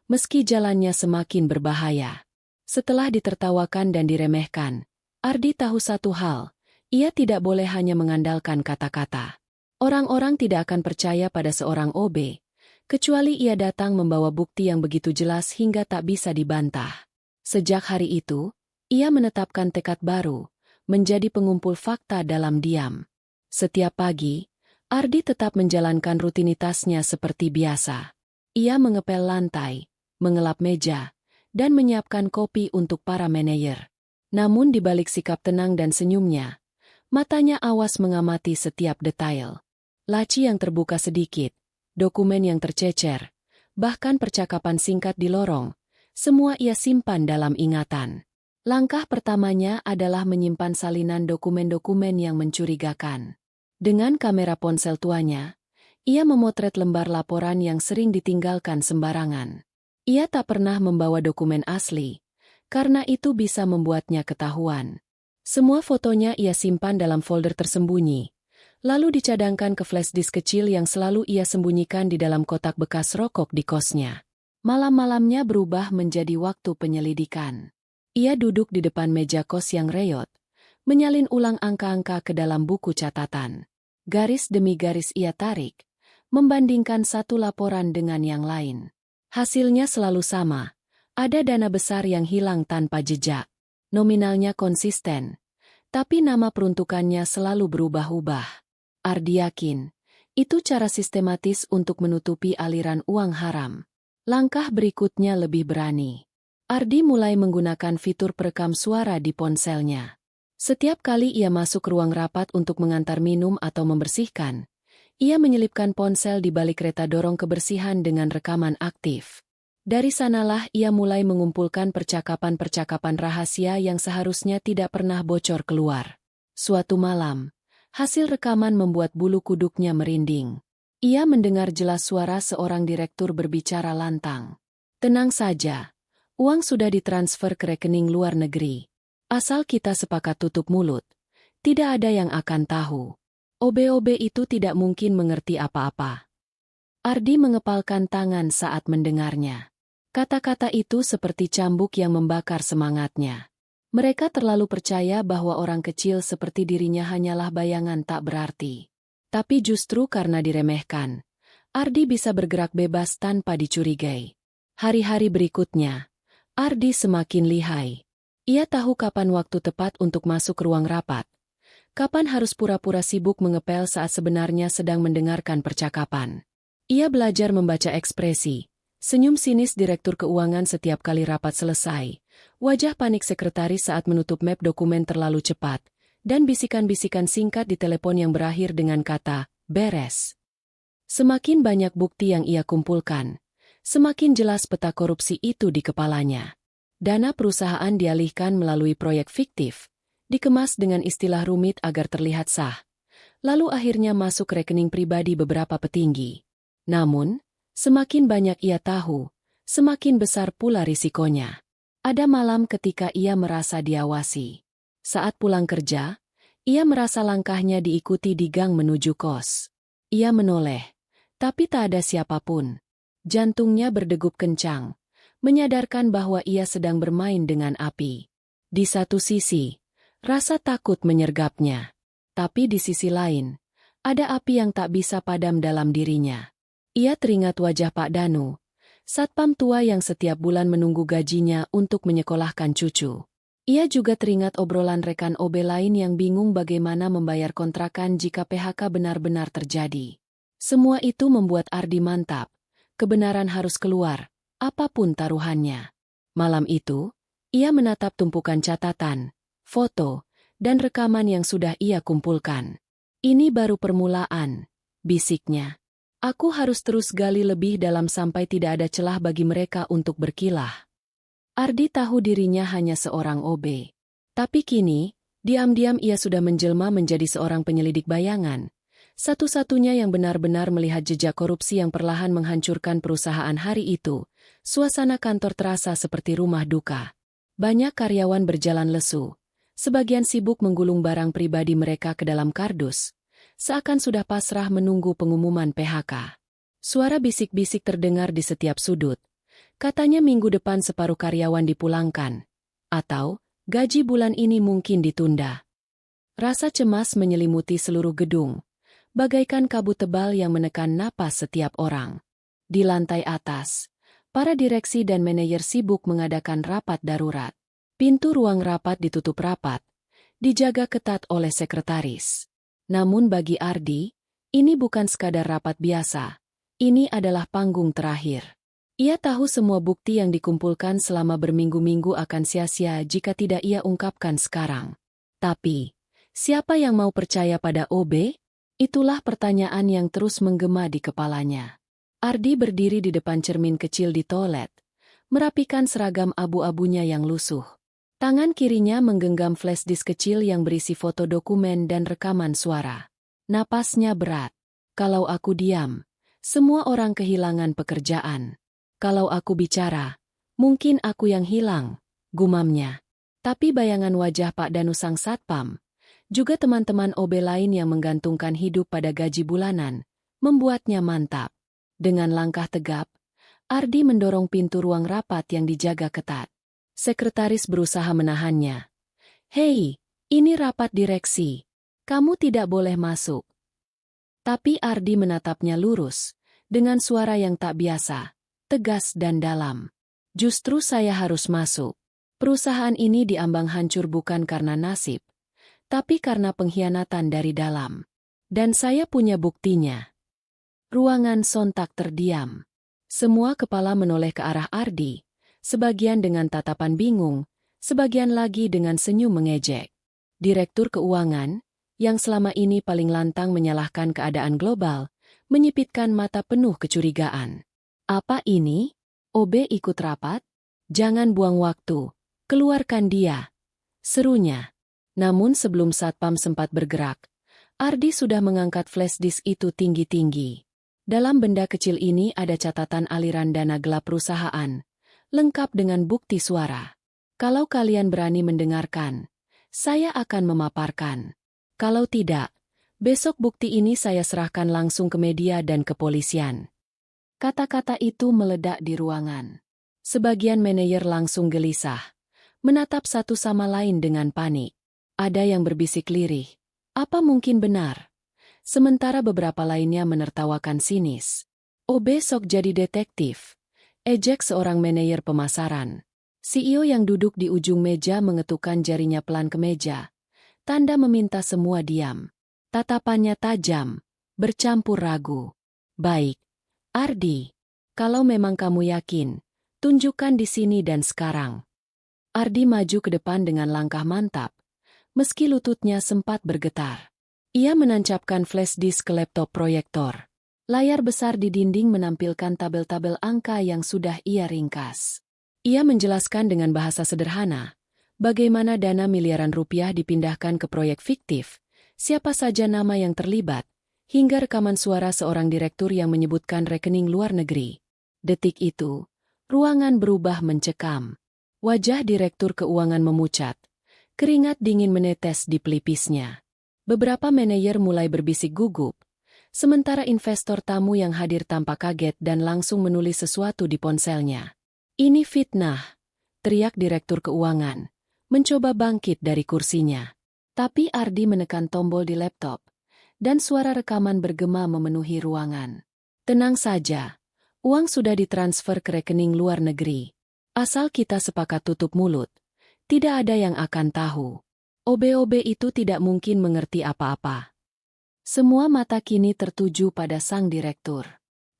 meski jalannya semakin berbahaya. Setelah ditertawakan dan diremehkan, Ardi tahu satu hal, ia tidak boleh hanya mengandalkan kata-kata. Orang-orang tidak akan percaya pada seorang OB, kecuali ia datang membawa bukti yang begitu jelas hingga tak bisa dibantah. Sejak hari itu, ia menetapkan tekad baru, menjadi pengumpul fakta dalam diam. Setiap pagi, Ardi tetap menjalankan rutinitasnya seperti biasa. Ia mengepel lantai, mengelap meja, dan menyiapkan kopi untuk para manajer. Namun di balik sikap tenang dan senyumnya, matanya awas mengamati setiap detail. Laci yang terbuka sedikit, dokumen yang tercecer, bahkan percakapan singkat di lorong, semua ia simpan dalam ingatan. Langkah pertamanya adalah menyimpan salinan dokumen-dokumen yang mencurigakan. Dengan kamera ponsel tuanya, ia memotret lembar laporan yang sering ditinggalkan sembarangan. Ia tak pernah membawa dokumen asli, karena itu bisa membuatnya ketahuan. Semua fotonya ia simpan dalam folder tersembunyi, lalu dicadangkan ke flash disk kecil yang selalu ia sembunyikan di dalam kotak bekas rokok di kosnya. Malam-malamnya berubah menjadi waktu penyelidikan. Ia duduk di depan meja kos yang reyot, menyalin ulang angka-angka ke dalam buku catatan. Garis demi garis ia tarik, membandingkan satu laporan dengan yang lain. Hasilnya selalu sama, ada dana besar yang hilang tanpa jejak. Nominalnya konsisten, tapi nama peruntukannya selalu berubah-ubah. Ardi yakin, itu cara sistematis untuk menutupi aliran uang haram. Langkah berikutnya lebih berani. Ardi mulai menggunakan fitur perekam suara di ponselnya. Setiap kali ia masuk ruang rapat untuk mengantar minum atau membersihkan, ia menyelipkan ponsel di balik kereta dorong kebersihan dengan rekaman aktif. Dari sanalah ia mulai mengumpulkan percakapan-percakapan rahasia yang seharusnya tidak pernah bocor keluar. Suatu malam, hasil rekaman membuat bulu kuduknya merinding. Ia mendengar jelas suara seorang direktur berbicara lantang. "Tenang saja. Uang sudah ditransfer ke rekening luar negeri. Asal kita sepakat tutup mulut, tidak ada yang akan tahu." OB-OB itu tidak mungkin mengerti apa-apa. Ardi mengepalkan tangan saat mendengarnya. Kata-kata itu seperti cambuk yang membakar semangatnya. Mereka terlalu percaya bahwa orang kecil seperti dirinya hanyalah bayangan tak berarti. Tapi justru karena diremehkan, Ardi bisa bergerak bebas tanpa dicurigai. Hari-hari berikutnya, Ardi semakin lihai. Ia tahu kapan waktu tepat untuk masuk ruang rapat. Kapan harus pura-pura sibuk mengepel saat sebenarnya sedang mendengarkan percakapan. Ia belajar membaca ekspresi, senyum sinis direktur keuangan setiap kali rapat selesai, wajah panik sekretaris saat menutup map dokumen terlalu cepat, dan bisikan-bisikan singkat di telepon yang berakhir dengan kata, "beres." Semakin banyak bukti yang ia kumpulkan, semakin jelas peta korupsi itu di kepalanya. Dana perusahaan dialihkan melalui proyek fiktif, dikemas dengan istilah rumit agar terlihat sah, lalu akhirnya masuk rekening pribadi beberapa petinggi. Namun, semakin banyak ia tahu, semakin besar pula risikonya. Ada malam ketika ia merasa diawasi. Saat pulang kerja, ia merasa langkahnya diikuti di gang menuju kos. Ia menoleh, tapi tak ada siapapun. Jantungnya berdegup kencang, menyadarkan bahwa ia sedang bermain dengan api. Di satu sisi, rasa takut menyergapnya. Tapi di sisi lain, ada api yang tak bisa padam dalam dirinya. Ia teringat wajah Pak Danu, satpam tua yang setiap bulan menunggu gajinya untuk menyekolahkan cucu. Ia juga teringat obrolan rekan OB lain yang bingung bagaimana membayar kontrakan jika PHK benar-benar terjadi. Semua itu membuat Ardi mantap. Kebenaran harus keluar, apapun taruhannya. Malam itu, ia menatap tumpukan catatan, foto, dan rekaman yang sudah ia kumpulkan. "Ini baru permulaan," bisiknya. Aku harus terus gali lebih dalam sampai tidak ada celah bagi mereka untuk berkilah. Ardi tahu dirinya hanya seorang OB. Tapi kini, diam-diam ia sudah menjelma menjadi seorang penyelidik bayangan. Satu-satunya yang benar-benar melihat jejak korupsi yang perlahan menghancurkan perusahaan hari itu. Suasana kantor terasa seperti rumah duka. Banyak karyawan berjalan lesu. Sebagian sibuk menggulung barang pribadi mereka ke dalam kardus. Seakan sudah pasrah menunggu pengumuman PHK. Suara bisik-bisik terdengar di setiap sudut. Katanya minggu depan separuh karyawan dipulangkan. Atau, gaji bulan ini mungkin ditunda. Rasa cemas menyelimuti seluruh gedung. Bagaikan kabut tebal yang menekan napas setiap orang. Di lantai atas, para direksi dan manajer sibuk mengadakan rapat darurat. Pintu ruang rapat ditutup rapat, dijaga ketat oleh sekretaris. Namun bagi Ardi, ini bukan sekadar rapat biasa. Ini adalah panggung terakhir. Ia tahu semua bukti yang dikumpulkan selama berminggu-minggu akan sia-sia jika tidak ia ungkapkan sekarang. Tapi, siapa yang mau percaya pada OB? Itulah pertanyaan yang terus menggema di kepalanya. Ardi berdiri di depan cermin kecil di toilet, merapikan seragam abu-abunya yang lusuh. Tangan kirinya menggenggam flash disk kecil yang berisi foto dokumen dan rekaman suara. Napasnya berat. Kalau aku diam, semua orang kehilangan pekerjaan. Kalau aku bicara, mungkin aku yang hilang, gumamnya. Tapi bayangan wajah Pak Danu sang satpam, juga teman-teman OB lain yang menggantungkan hidup pada gaji bulanan, membuatnya mantap. Dengan langkah tegap, Ardi mendorong pintu ruang rapat yang dijaga ketat. Sekretaris berusaha menahannya. "Hei, ini rapat direksi. Kamu tidak boleh masuk." Tapi Ardi menatapnya lurus, dengan suara yang tak biasa, tegas dan dalam. "Justru saya harus masuk. Perusahaan ini diambang hancur bukan karena nasib, tapi karena pengkhianatan dari dalam. Dan saya punya buktinya." Ruangan sontak terdiam. Semua kepala menoleh ke arah Ardi, sebagian dengan tatapan bingung, sebagian lagi dengan senyum mengejek. Direktur keuangan, yang selama ini paling lantang menyalahkan keadaan global, menyipitkan mata penuh kecurigaan. "Apa ini? OB ikut rapat? Jangan buang waktu, keluarkan dia," serunya. Namun sebelum satpam sempat bergerak, Ardi sudah mengangkat flash disk itu tinggi-tinggi. Dalam benda kecil ini ada catatan aliran dana gelap perusahaan, lengkap dengan bukti suara. Kalau kalian berani mendengarkan, saya akan memaparkan. Kalau tidak, besok bukti ini saya serahkan langsung ke media dan kepolisian. Kata-kata itu meledak di ruangan. Sebagian manajer langsung gelisah, menatap satu sama lain dengan panik. Ada yang berbisik lirih, "Apa mungkin benar?" Sementara beberapa lainnya menertawakan sinis. "OB sok jadi detektif," ejek seorang manajer pemasaran. CEO yang duduk di ujung meja mengetukkan jarinya pelan ke meja. Tanda meminta semua diam. Tatapannya tajam, bercampur ragu. "Baik, Ardi. Kalau memang kamu yakin, tunjukkan di sini dan sekarang." Ardi maju ke depan dengan langkah mantap, meski lututnya sempat bergetar. Ia menancapkan flash disk ke laptop proyektor. Layar besar di dinding menampilkan tabel-tabel angka yang sudah ia ringkas. Ia menjelaskan dengan bahasa sederhana, bagaimana dana miliaran rupiah dipindahkan ke proyek fiktif, siapa saja nama yang terlibat, hingga rekaman suara seorang direktur yang menyebutkan rekening luar negeri. Detik itu, ruangan berubah mencekam. Wajah direktur keuangan memucat. Keringat dingin menetes di pelipisnya. Beberapa manajer mulai berbisik gugup, sementara investor tamu yang hadir tampak kaget dan langsung menulis sesuatu di ponselnya. "Ini fitnah," teriak direktur keuangan, mencoba bangkit dari kursinya. Tapi Ardi menekan tombol di laptop, dan suara rekaman bergema memenuhi ruangan. "Tenang saja, uang sudah ditransfer ke rekening luar negeri. Asal kita sepakat tutup mulut, tidak ada yang akan tahu. OB-OB itu tidak mungkin mengerti apa-apa." Semua mata kini tertuju pada sang direktur.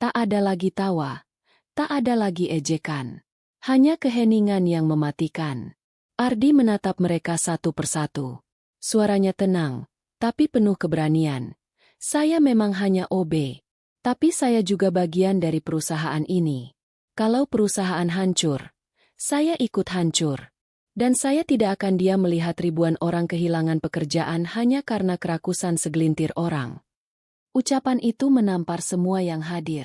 Tak ada lagi tawa, tak ada lagi ejekan. Hanya keheningan yang mematikan. Ardi menatap mereka satu persatu. Suaranya tenang, tapi penuh keberanian. "Saya memang hanya OB. Tapi saya juga bagian dari perusahaan ini. Kalau perusahaan hancur, saya ikut hancur. Dan saya tidak akan diam melihat ribuan orang kehilangan pekerjaan hanya karena kerakusan segelintir orang. Ucapan itu menampar semua yang hadir.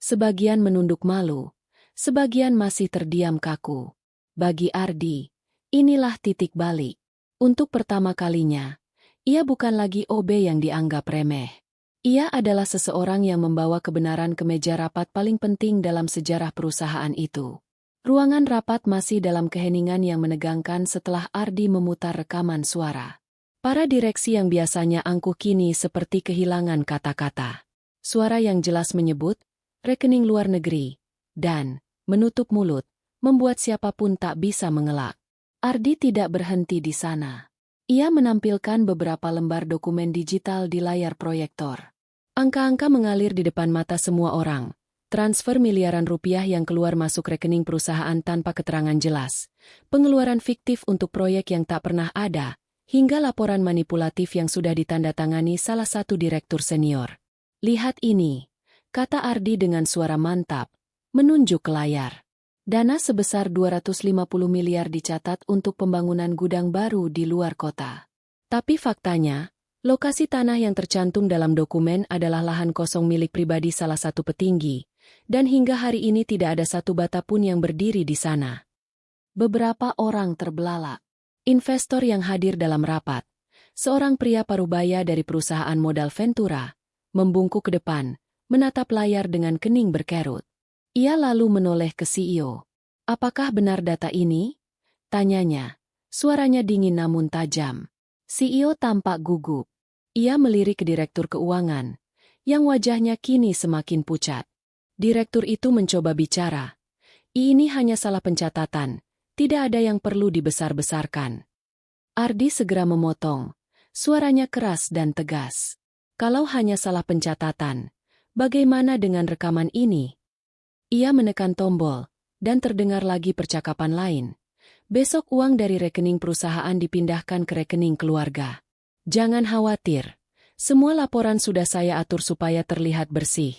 Sebagian menunduk malu, sebagian masih terdiam kaku. Bagi Ardi, inilah titik balik. Untuk pertama kalinya, ia bukan lagi OB yang dianggap remeh. Ia adalah seseorang yang membawa kebenaran ke meja rapat paling penting dalam sejarah perusahaan itu. Ruangan rapat masih dalam keheningan yang menegangkan setelah Ardi memutar rekaman suara. Para direksi yang biasanya angkuh kini seperti kehilangan kata-kata. Suara yang jelas menyebut, rekening luar negeri, dan menutup mulut, membuat siapapun tak bisa mengelak. Ardi tidak berhenti di sana. Ia menampilkan beberapa lembar dokumen digital di layar proyektor. Angka-angka mengalir di depan mata semua orang. Transfer miliaran rupiah yang keluar masuk rekening perusahaan tanpa keterangan jelas. Pengeluaran fiktif untuk proyek yang tak pernah ada, hingga laporan manipulatif yang sudah ditandatangani salah satu direktur senior. Lihat ini, kata Ardi dengan suara mantap, menunjuk ke layar. Dana sebesar 250 miliar dicatat untuk pembangunan gudang baru di luar kota. Tapi faktanya, lokasi tanah yang tercantum dalam dokumen adalah lahan kosong milik pribadi salah satu petinggi, dan hingga hari ini tidak ada satu bata pun yang berdiri di sana. Beberapa orang terbelalak. Investor yang hadir dalam rapat, seorang pria parubaya dari perusahaan modal Ventura, membungkuk ke depan, menatap layar dengan kening berkerut. Ia lalu menoleh ke CEO. Apakah benar data ini? Tanyanya. Suaranya dingin namun tajam. CEO tampak gugup. Ia melirik ke direktur keuangan, yang wajahnya kini semakin pucat. Direktur itu mencoba bicara. Ini hanya salah pencatatan, tidak ada yang perlu dibesar-besarkan. Ardi segera memotong. Suaranya keras dan tegas. Kalau hanya salah pencatatan, bagaimana dengan rekaman ini? Ia menekan tombol, dan terdengar lagi percakapan lain. Besok uang dari rekening perusahaan dipindahkan ke rekening keluarga. Jangan khawatir, semua laporan sudah saya atur supaya terlihat bersih.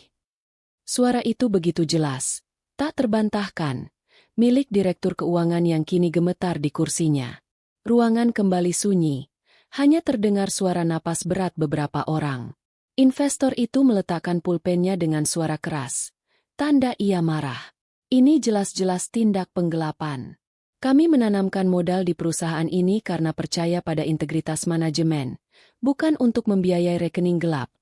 Suara itu begitu jelas, tak terbantahkan, milik direktur keuangan yang kini gemetar di kursinya. Ruangan kembali sunyi, hanya terdengar suara napas berat beberapa orang. Investor itu meletakkan pulpennya dengan suara keras. Tanda ia marah. Ini jelas-jelas tindak penggelapan. Kami menanamkan modal di perusahaan ini karena percaya pada integritas manajemen, bukan untuk membiayai rekening gelap,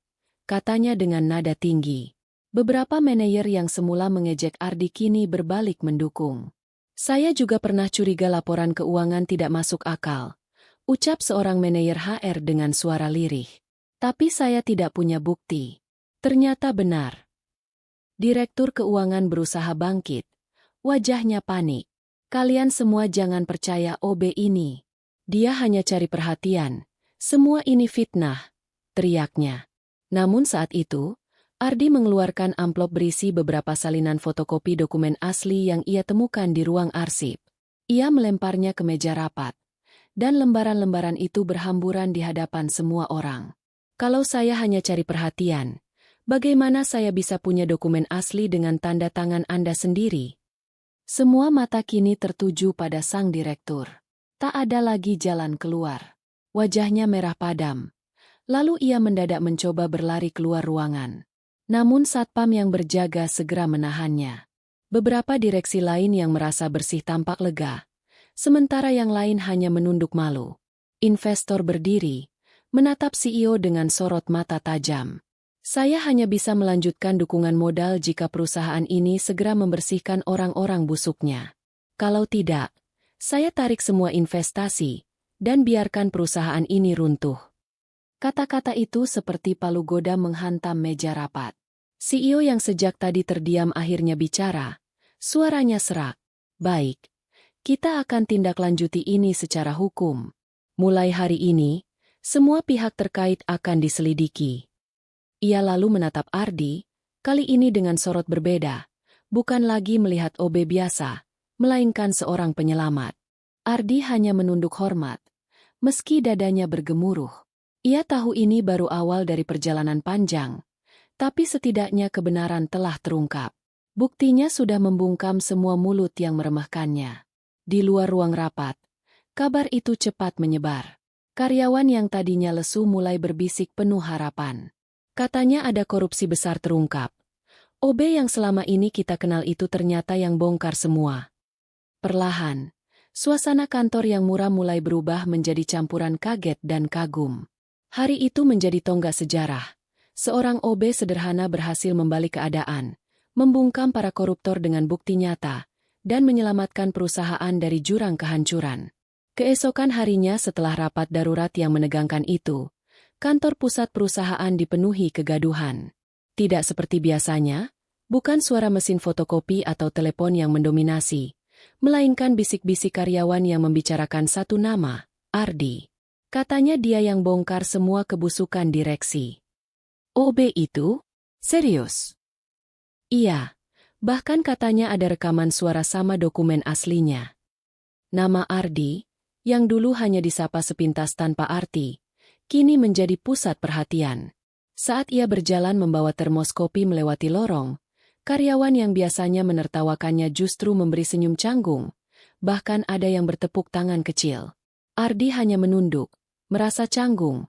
katanya dengan nada tinggi. Beberapa manajer yang semula mengejek Ardi kini berbalik mendukung. Saya juga pernah curiga laporan keuangan tidak masuk akal, ucap seorang manajer HR dengan suara lirih. Tapi saya tidak punya bukti. Ternyata benar. Direktur keuangan berusaha bangkit. Wajahnya panik. Kalian semua jangan percaya OB ini. Dia hanya cari perhatian. Semua ini fitnah, teriaknya. Namun saat itu, Ardi mengeluarkan amplop berisi beberapa salinan fotokopi dokumen asli yang ia temukan di ruang arsip. Ia melemparnya ke meja rapat, dan lembaran-lembaran itu berhamburan di hadapan semua orang. Kalau saya hanya cari perhatian, bagaimana saya bisa punya dokumen asli dengan tanda tangan Anda sendiri? Semua mata kini tertuju pada sang direktur. Tak ada lagi jalan keluar. Wajahnya merah padam. Lalu ia mendadak mencoba berlari keluar ruangan. Namun satpam yang berjaga segera menahannya. Beberapa direksi lain yang merasa bersih tampak lega, sementara yang lain hanya menunduk malu. Investor berdiri, menatap CEO dengan sorot mata tajam. Saya hanya bisa melanjutkan dukungan modal jika perusahaan ini segera membersihkan orang-orang busuknya. Kalau tidak, saya tarik semua investasi, dan biarkan perusahaan ini runtuh. Kata-kata itu seperti palu goda menghantam meja rapat. CEO yang sejak tadi terdiam akhirnya bicara. Suaranya serak. Baik, kita akan tindak lanjuti ini secara hukum. Mulai hari ini, semua pihak terkait akan diselidiki. Ia lalu menatap Ardi, kali ini dengan sorot berbeda. Bukan lagi melihat OB biasa, melainkan seorang penyelamat. Ardi hanya menunduk hormat, meski dadanya bergemuruh. Ia tahu ini baru awal dari perjalanan panjang. Tapi setidaknya kebenaran telah terungkap. Buktinya sudah membungkam semua mulut yang meremehkannya. Di luar ruang rapat, kabar itu cepat menyebar. Karyawan yang tadinya lesu mulai berbisik penuh harapan. Katanya ada korupsi besar terungkap. OB yang selama ini kita kenal itu ternyata yang bongkar semua. Perlahan, suasana kantor yang muram mulai berubah menjadi campuran kaget dan kagum. Hari itu menjadi tonggak sejarah. Seorang OB sederhana berhasil membalik keadaan, membungkam para koruptor dengan bukti nyata, dan menyelamatkan perusahaan dari jurang kehancuran. Keesokan harinya setelah rapat darurat yang menegangkan itu, kantor pusat perusahaan dipenuhi kegaduhan. Tidak seperti biasanya, bukan suara mesin fotokopi atau telepon yang mendominasi, melainkan bisik-bisik karyawan yang membicarakan satu nama, Ardi. Katanya dia yang bongkar semua kebusukan direksi. OB itu? Serius? Iya, bahkan katanya ada rekaman suara sama dokumen aslinya. Nama Ardi, yang dulu hanya disapa sepintas tanpa arti, kini menjadi pusat perhatian. Saat ia berjalan membawa termos kopi melewati lorong, karyawan yang biasanya menertawakannya justru memberi senyum canggung, bahkan ada yang bertepuk tangan kecil. Ardi hanya menunduk, merasa canggung,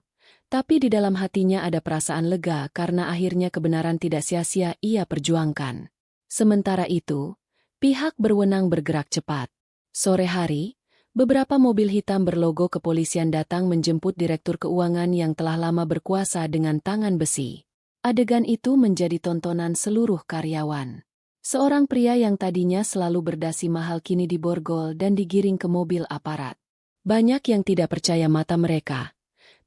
tapi di dalam hatinya ada perasaan lega karena akhirnya kebenaran tidak sia-sia ia perjuangkan. Sementara itu, pihak berwenang bergerak cepat. Sore hari, beberapa mobil hitam berlogo kepolisian datang menjemput direktur keuangan yang telah lama berkuasa dengan tangan besi. Adegan itu menjadi tontonan seluruh karyawan. Seorang pria yang tadinya selalu berdasi mahal kini diborgol dan digiring ke mobil aparat. Banyak yang tidak percaya mata mereka,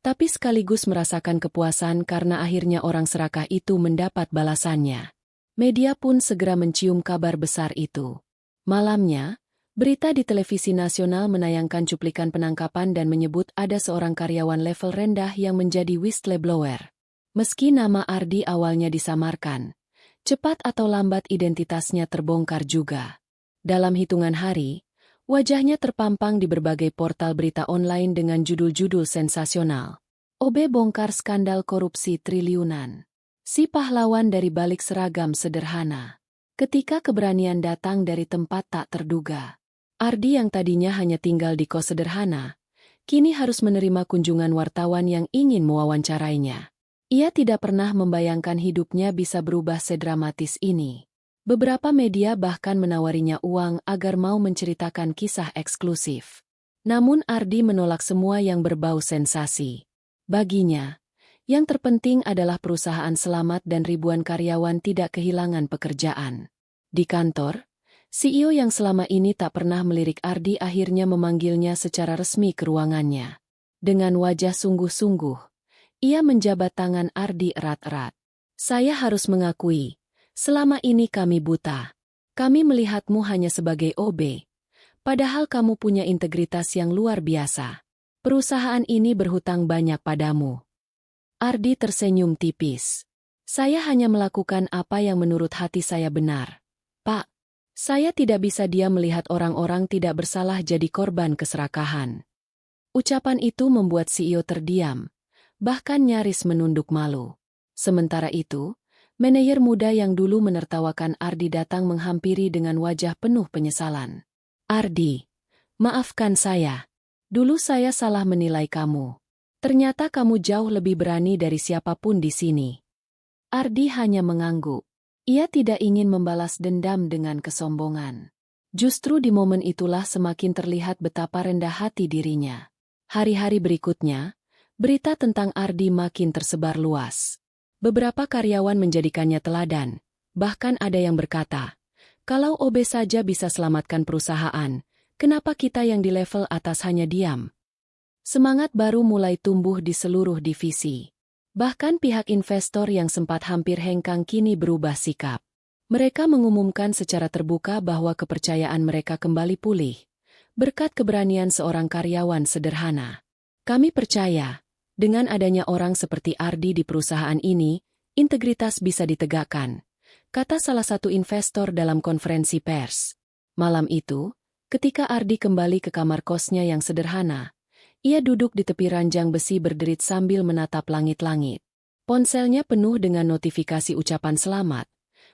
tapi sekaligus merasakan kepuasan karena akhirnya orang serakah itu mendapat balasannya. Media pun segera mencium kabar besar itu. Malamnya, berita di televisi nasional menayangkan cuplikan penangkapan dan menyebut ada seorang karyawan level rendah yang menjadi whistleblower. Meski nama Ardi awalnya disamarkan, cepat atau lambat identitasnya terbongkar juga. Dalam hitungan hari, wajahnya terpampang di berbagai portal berita online dengan judul-judul sensasional. OB bongkar skandal korupsi triliunan. Si pahlawan dari balik seragam sederhana. Ketika keberanian datang dari tempat tak terduga. Ardi yang tadinya hanya tinggal di kos sederhana, kini harus menerima kunjungan wartawan yang ingin mewawancarainya. Ia tidak pernah membayangkan hidupnya bisa berubah sedramatis ini. Beberapa media bahkan menawarinya uang agar mau menceritakan kisah eksklusif. Namun Ardi menolak semua yang berbau sensasi. Baginya, yang terpenting adalah perusahaan selamat dan ribuan karyawan tidak kehilangan pekerjaan. Di kantor, CEO yang selama ini tak pernah melirik Ardi akhirnya memanggilnya secara resmi ke ruangannya. Dengan wajah sungguh-sungguh, ia menjabat tangan Ardi erat-erat. Saya harus mengakui, selama ini kami buta. Kami melihatmu hanya sebagai OB. Padahal kamu punya integritas yang luar biasa. Perusahaan ini berhutang banyak padamu. Ardi tersenyum tipis. Saya hanya melakukan apa yang menurut hati saya benar. Pak, saya tidak bisa diam melihat orang-orang tidak bersalah jadi korban keserakahan. Ucapan itu membuat CEO terdiam, bahkan nyaris menunduk malu. Sementara itu, manajer muda yang dulu menertawakan Ardi datang menghampiri dengan wajah penuh penyesalan. Ardi, maafkan saya. Dulu saya salah menilai kamu. Ternyata kamu jauh lebih berani dari siapapun di sini. Ardi hanya mengangguk. Ia tidak ingin membalas dendam dengan kesombongan. Justru di momen itulah semakin terlihat betapa rendah hati dirinya. Hari-hari berikutnya, berita tentang Ardi makin tersebar luas. Beberapa karyawan menjadikannya teladan, bahkan ada yang berkata, kalau OB saja bisa selamatkan perusahaan, kenapa kita yang di level atas hanya diam? Semangat baru mulai tumbuh di seluruh divisi. Bahkan pihak investor yang sempat hampir hengkang kini berubah sikap. Mereka mengumumkan secara terbuka bahwa kepercayaan mereka kembali pulih, berkat keberanian seorang karyawan sederhana. Kami percaya, dengan adanya orang seperti Ardi di perusahaan ini, integritas bisa ditegakkan, kata salah satu investor dalam konferensi pers. Malam itu, ketika Ardi kembali ke kamar kosnya yang sederhana, ia duduk di tepi ranjang besi berderit sambil menatap langit-langit. Ponselnya penuh dengan notifikasi ucapan selamat,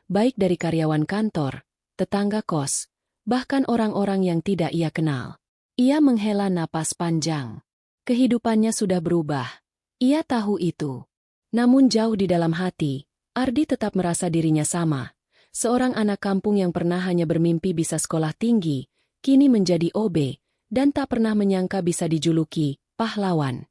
baik dari karyawan kantor, tetangga kos, bahkan orang-orang yang tidak ia kenal. Ia menghela napas panjang. Kehidupannya sudah berubah. Ia tahu itu. Namun jauh di dalam hati, Ardi tetap merasa dirinya sama. Seorang anak kampung yang pernah hanya bermimpi bisa sekolah tinggi, kini menjadi OB, dan tak pernah menyangka bisa dijuluki pahlawan.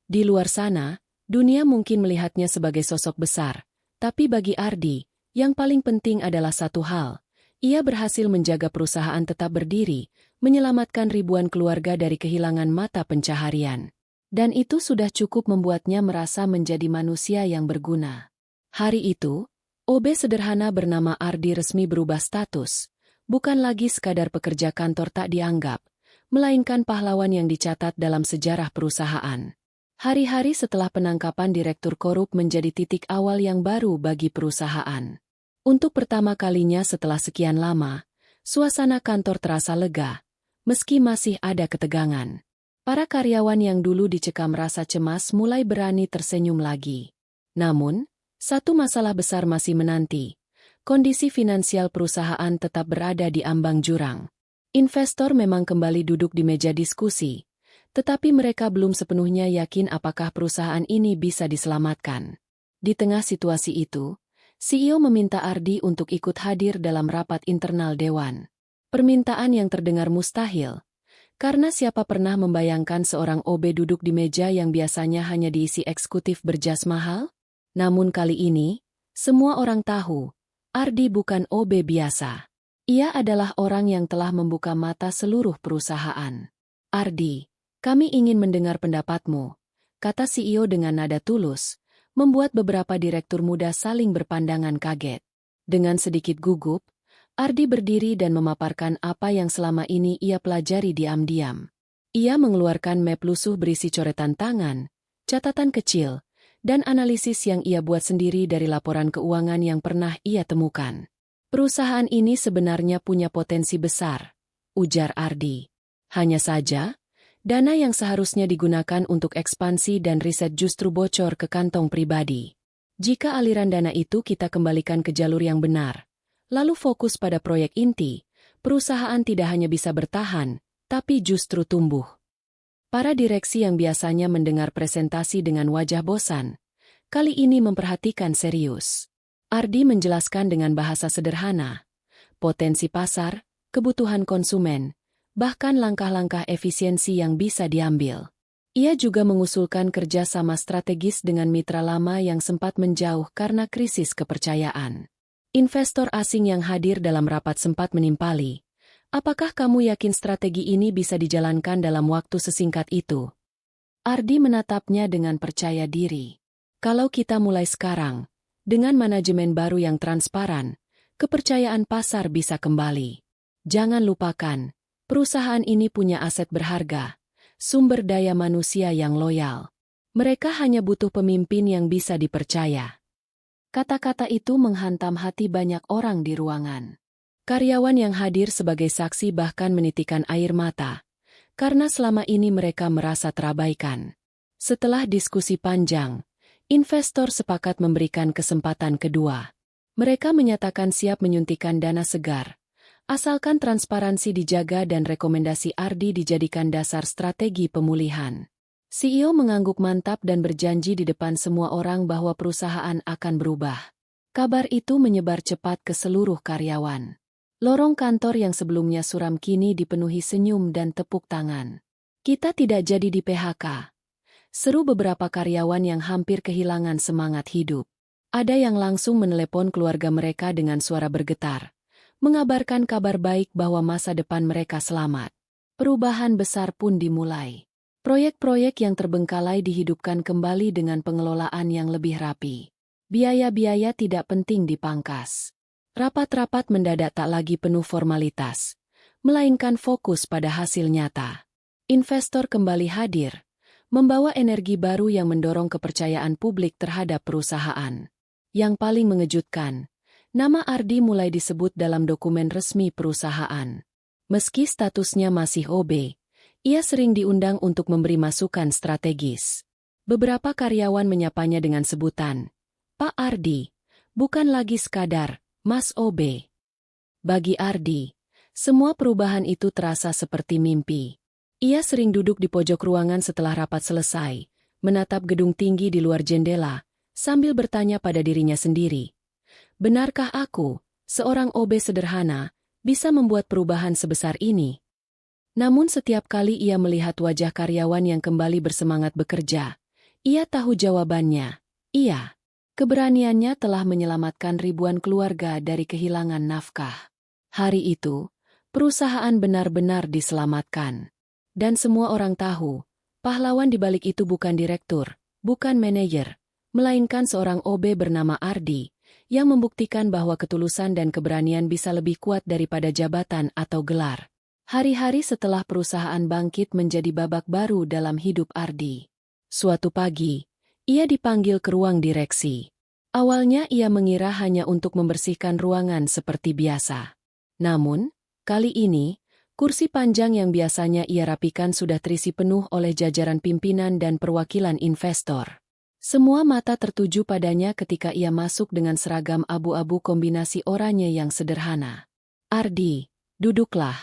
Di luar sana, dunia mungkin melihatnya sebagai sosok besar, tapi bagi Ardi, yang paling penting adalah satu hal. Ia berhasil menjaga perusahaan tetap berdiri, menyelamatkan ribuan keluarga dari kehilangan mata pencaharian. Dan itu sudah cukup membuatnya merasa menjadi manusia yang berguna. Hari itu, OB sederhana bernama Ardi resmi berubah status, bukan lagi sekadar pekerja kantor tak dianggap, melainkan pahlawan yang dicatat dalam sejarah perusahaan. Hari-hari setelah penangkapan direktur korup menjadi titik awal yang baru bagi perusahaan. Untuk pertama kalinya setelah sekian lama, suasana kantor terasa lega, meski masih ada ketegangan. Para karyawan yang dulu dicekam rasa cemas mulai berani tersenyum lagi. Namun, satu masalah besar masih menanti. Kondisi finansial perusahaan tetap berada di ambang jurang. Investor memang kembali duduk di meja diskusi, tetapi mereka belum sepenuhnya yakin apakah perusahaan ini bisa diselamatkan. Di tengah situasi itu, CEO meminta Ardi untuk ikut hadir dalam rapat internal dewan. Permintaan yang terdengar mustahil, karena siapa pernah membayangkan seorang OB duduk di meja yang biasanya hanya diisi eksekutif berjas mahal? Namun kali ini, semua orang tahu, Ardi bukan OB biasa. Ia adalah orang yang telah membuka mata seluruh perusahaan. Ardi, kami ingin mendengar pendapatmu, kata CEO dengan nada tulus, membuat beberapa direktur muda saling berpandangan kaget. Dengan sedikit gugup, Ardi berdiri dan memaparkan apa yang selama ini ia pelajari diam-diam. Ia mengeluarkan map lusuh berisi coretan tangan, catatan kecil, dan analisis yang ia buat sendiri dari laporan keuangan yang pernah ia temukan. Perusahaan ini sebenarnya punya potensi besar, ujar Ardi. Hanya saja, dana yang seharusnya digunakan untuk ekspansi dan riset justru bocor ke kantong pribadi. Jika aliran dana itu kita kembalikan ke jalur yang benar, lalu fokus pada proyek inti, perusahaan tidak hanya bisa bertahan, tapi justru tumbuh. Para direksi yang biasanya mendengar presentasi dengan wajah bosan, kali ini memperhatikan serius. Ardi menjelaskan dengan bahasa sederhana, potensi pasar, kebutuhan konsumen, bahkan langkah-langkah efisiensi yang bisa diambil. Ia juga mengusulkan kerjasama strategis dengan mitra lama yang sempat menjauh karena krisis kepercayaan. Investor asing yang hadir dalam rapat sempat menimpali. Apakah kamu yakin strategi ini bisa dijalankan dalam waktu sesingkat itu? Ardi menatapnya dengan percaya diri. Kalau kita mulai sekarang, dengan manajemen baru yang transparan, kepercayaan pasar bisa kembali. Jangan lupakan, perusahaan ini punya aset berharga, sumber daya manusia yang loyal. Mereka hanya butuh pemimpin yang bisa dipercaya. Kata-kata itu menghantam hati banyak orang di ruangan. Karyawan yang hadir sebagai saksi bahkan menitikkan air mata, karena selama ini mereka merasa terabaikan. Setelah diskusi panjang, investor sepakat memberikan kesempatan kedua. Mereka menyatakan siap menyuntikkan dana segar, asalkan transparansi dijaga dan rekomendasi Ardi dijadikan dasar strategi pemulihan. CEO mengangguk mantap dan berjanji di depan semua orang bahwa perusahaan akan berubah. Kabar itu menyebar cepat ke seluruh karyawan. Lorong kantor yang sebelumnya suram kini dipenuhi senyum dan tepuk tangan. Kita tidak jadi di PHK. Seru beberapa karyawan yang hampir kehilangan semangat hidup. Ada yang langsung menelepon keluarga mereka dengan suara bergetar, mengabarkan kabar baik bahwa masa depan mereka selamat. Perubahan besar pun dimulai. Proyek-proyek yang terbengkalai dihidupkan kembali dengan pengelolaan yang lebih rapi. Biaya-biaya tidak penting dipangkas. Rapat-rapat mendadak tak lagi penuh formalitas, melainkan fokus pada hasil nyata. Investor kembali hadir, membawa energi baru yang mendorong kepercayaan publik terhadap perusahaan. Yang paling mengejutkan, nama Ardi mulai disebut dalam dokumen resmi perusahaan. Meski statusnya masih OB, ia sering diundang untuk memberi masukan strategis. Beberapa karyawan menyapanya dengan sebutan, Pak Ardi, bukan lagi sekadar, Mas OB. Bagi Ardi, semua perubahan itu terasa seperti mimpi. Ia sering duduk di pojok ruangan setelah rapat selesai, menatap gedung tinggi di luar jendela, sambil bertanya pada dirinya sendiri. Benarkah aku, seorang OB sederhana, bisa membuat perubahan sebesar ini? Namun setiap kali ia melihat wajah karyawan yang kembali bersemangat bekerja, ia tahu jawabannya, iya. Keberaniannya telah menyelamatkan ribuan keluarga dari kehilangan nafkah. Hari itu, perusahaan benar-benar diselamatkan. Dan semua orang tahu, pahlawan di balik itu bukan direktur, bukan manajer, melainkan seorang OB bernama Ardi, yang membuktikan bahwa ketulusan dan keberanian bisa lebih kuat daripada jabatan atau gelar. Hari-hari setelah perusahaan bangkit menjadi babak baru dalam hidup Ardi. Suatu pagi, ia dipanggil ke ruang direksi. Awalnya ia mengira hanya untuk membersihkan ruangan seperti biasa. Namun, kali ini, kursi panjang yang biasanya ia rapikan sudah terisi penuh oleh jajaran pimpinan dan perwakilan investor. Semua mata tertuju padanya ketika ia masuk dengan seragam abu-abu kombinasi oranye yang sederhana. Ardi, duduklah,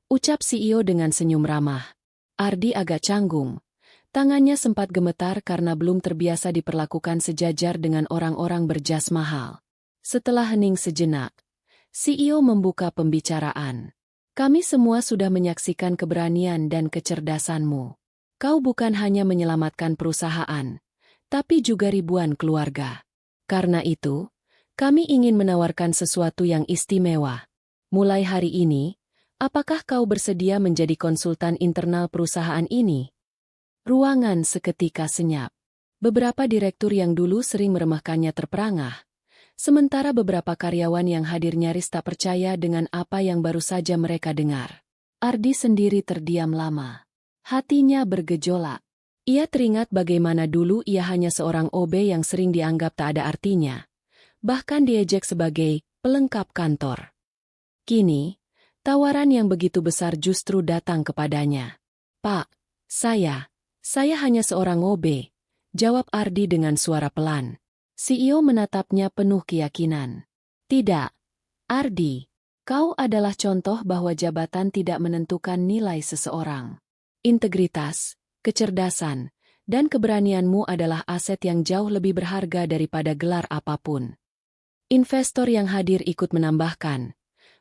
ucap CEO dengan senyum ramah. Ardi agak canggung. Tangannya sempat gemetar karena belum terbiasa diperlakukan sejajar dengan orang-orang berjas mahal. Setelah hening sejenak, CEO membuka pembicaraan. Kami semua sudah menyaksikan keberanian dan kecerdasanmu. Kau bukan hanya menyelamatkan perusahaan, tapi juga ribuan keluarga. Karena itu, kami ingin menawarkan sesuatu yang istimewa. Mulai hari ini, apakah kau bersedia menjadi konsultan internal perusahaan ini? Ruangan seketika senyap. Beberapa direktur yang dulu sering meremehkannya terperangah, sementara beberapa karyawan yang hadir nyaris tak percaya dengan apa yang baru saja mereka dengar. Ardi sendiri terdiam lama. Hatinya bergejolak. Ia teringat bagaimana dulu ia hanya seorang OB yang sering dianggap tak ada artinya, bahkan diejek sebagai pelengkap kantor. Kini, tawaran yang begitu besar justru datang kepadanya. Pak, Saya hanya seorang OB, jawab Ardi dengan suara pelan. CEO menatapnya penuh keyakinan. Tidak, Ardi, kau adalah contoh bahwa jabatan tidak menentukan nilai seseorang. Integritas, kecerdasan, dan keberanianmu adalah aset yang jauh lebih berharga daripada gelar apapun. Investor yang hadir ikut menambahkan,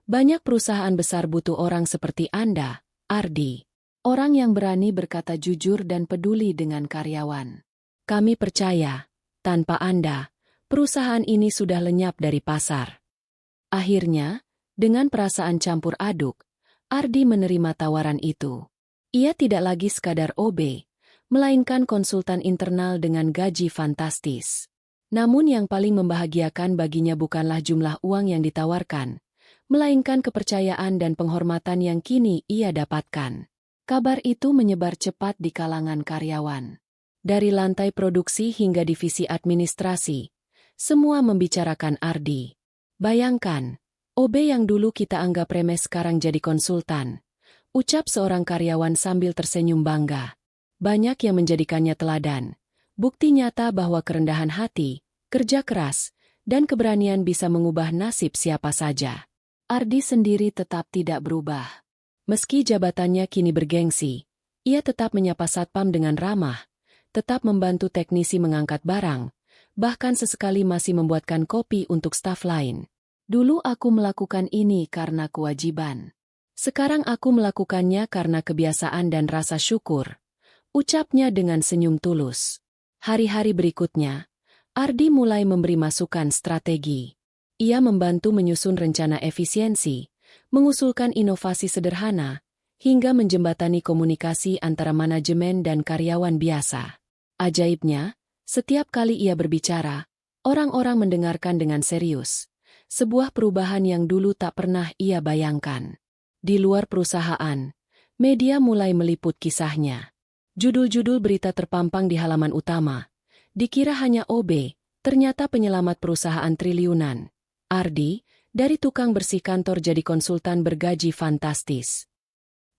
banyak perusahaan besar butuh orang seperti Anda, Ardi. Orang yang berani berkata jujur dan peduli dengan karyawan. Kami percaya, tanpa Anda, perusahaan ini sudah lenyap dari pasar. Akhirnya, dengan perasaan campur aduk, Ardi menerima tawaran itu. Ia tidak lagi sekadar OB, melainkan konsultan internal dengan gaji fantastis. Namun yang paling membahagiakan baginya bukanlah jumlah uang yang ditawarkan, melainkan kepercayaan dan penghormatan yang kini ia dapatkan. Kabar itu menyebar cepat di kalangan karyawan. Dari lantai produksi hingga divisi administrasi, semua membicarakan Ardi. Bayangkan, OB yang dulu kita anggap remeh sekarang jadi konsultan, ucap seorang karyawan sambil tersenyum bangga. Banyak yang menjadikannya teladan, bukti nyata bahwa kerendahan hati, kerja keras, dan keberanian bisa mengubah nasib siapa saja. Ardi sendiri tetap tidak berubah. Meski jabatannya kini bergengsi, ia tetap menyapa satpam dengan ramah, tetap membantu teknisi mengangkat barang, bahkan sesekali masih membuatkan kopi untuk staf lain. Dulu aku melakukan ini karena kewajiban. Sekarang aku melakukannya karena kebiasaan dan rasa syukur, ucapnya dengan senyum tulus. Hari-hari berikutnya, Ardi mulai memberi masukan strategi. Ia membantu menyusun rencana efisiensi, mengusulkan inovasi sederhana, hingga menjembatani komunikasi antara manajemen dan karyawan biasa. Ajaibnya, setiap kali ia berbicara, orang-orang mendengarkan dengan serius. Sebuah perubahan yang dulu tak pernah ia bayangkan. Di luar perusahaan, media mulai meliput kisahnya. Judul-judul berita terpampang di halaman utama. Dikira hanya OB, ternyata penyelamat perusahaan triliunan. Ardi, dari tukang bersih kantor jadi konsultan bergaji fantastis.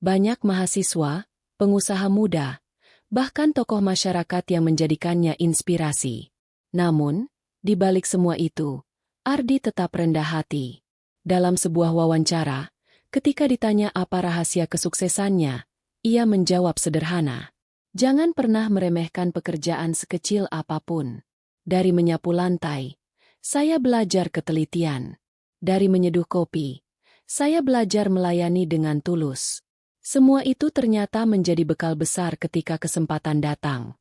Banyak mahasiswa, pengusaha muda, bahkan tokoh masyarakat yang menjadikannya inspirasi. Namun, di balik semua itu, Ardi tetap rendah hati. Dalam sebuah wawancara, ketika ditanya apa rahasia kesuksesannya, ia menjawab sederhana. Jangan pernah meremehkan pekerjaan sekecil apapun. Dari menyapu lantai, saya belajar ketelitian. Dari menyeduh kopi, saya belajar melayani dengan tulus. Semua itu ternyata menjadi bekal besar ketika kesempatan datang.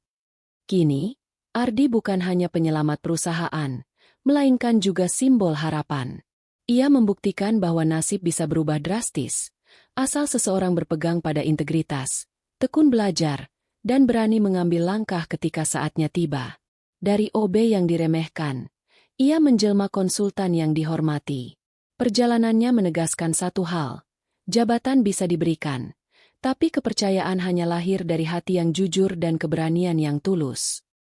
Kini, Ardi bukan hanya penyelamat perusahaan, melainkan juga simbol harapan. Ia membuktikan bahwa nasib bisa berubah drastis, asal seseorang berpegang pada integritas, tekun belajar, dan berani mengambil langkah ketika saatnya tiba. Dari OB yang diremehkan, ia menjelma konsultan yang dihormati. Perjalanannya menegaskan satu hal, jabatan bisa diberikan, tapi kepercayaan hanya lahir dari hati yang jujur dan keberanian yang tulus.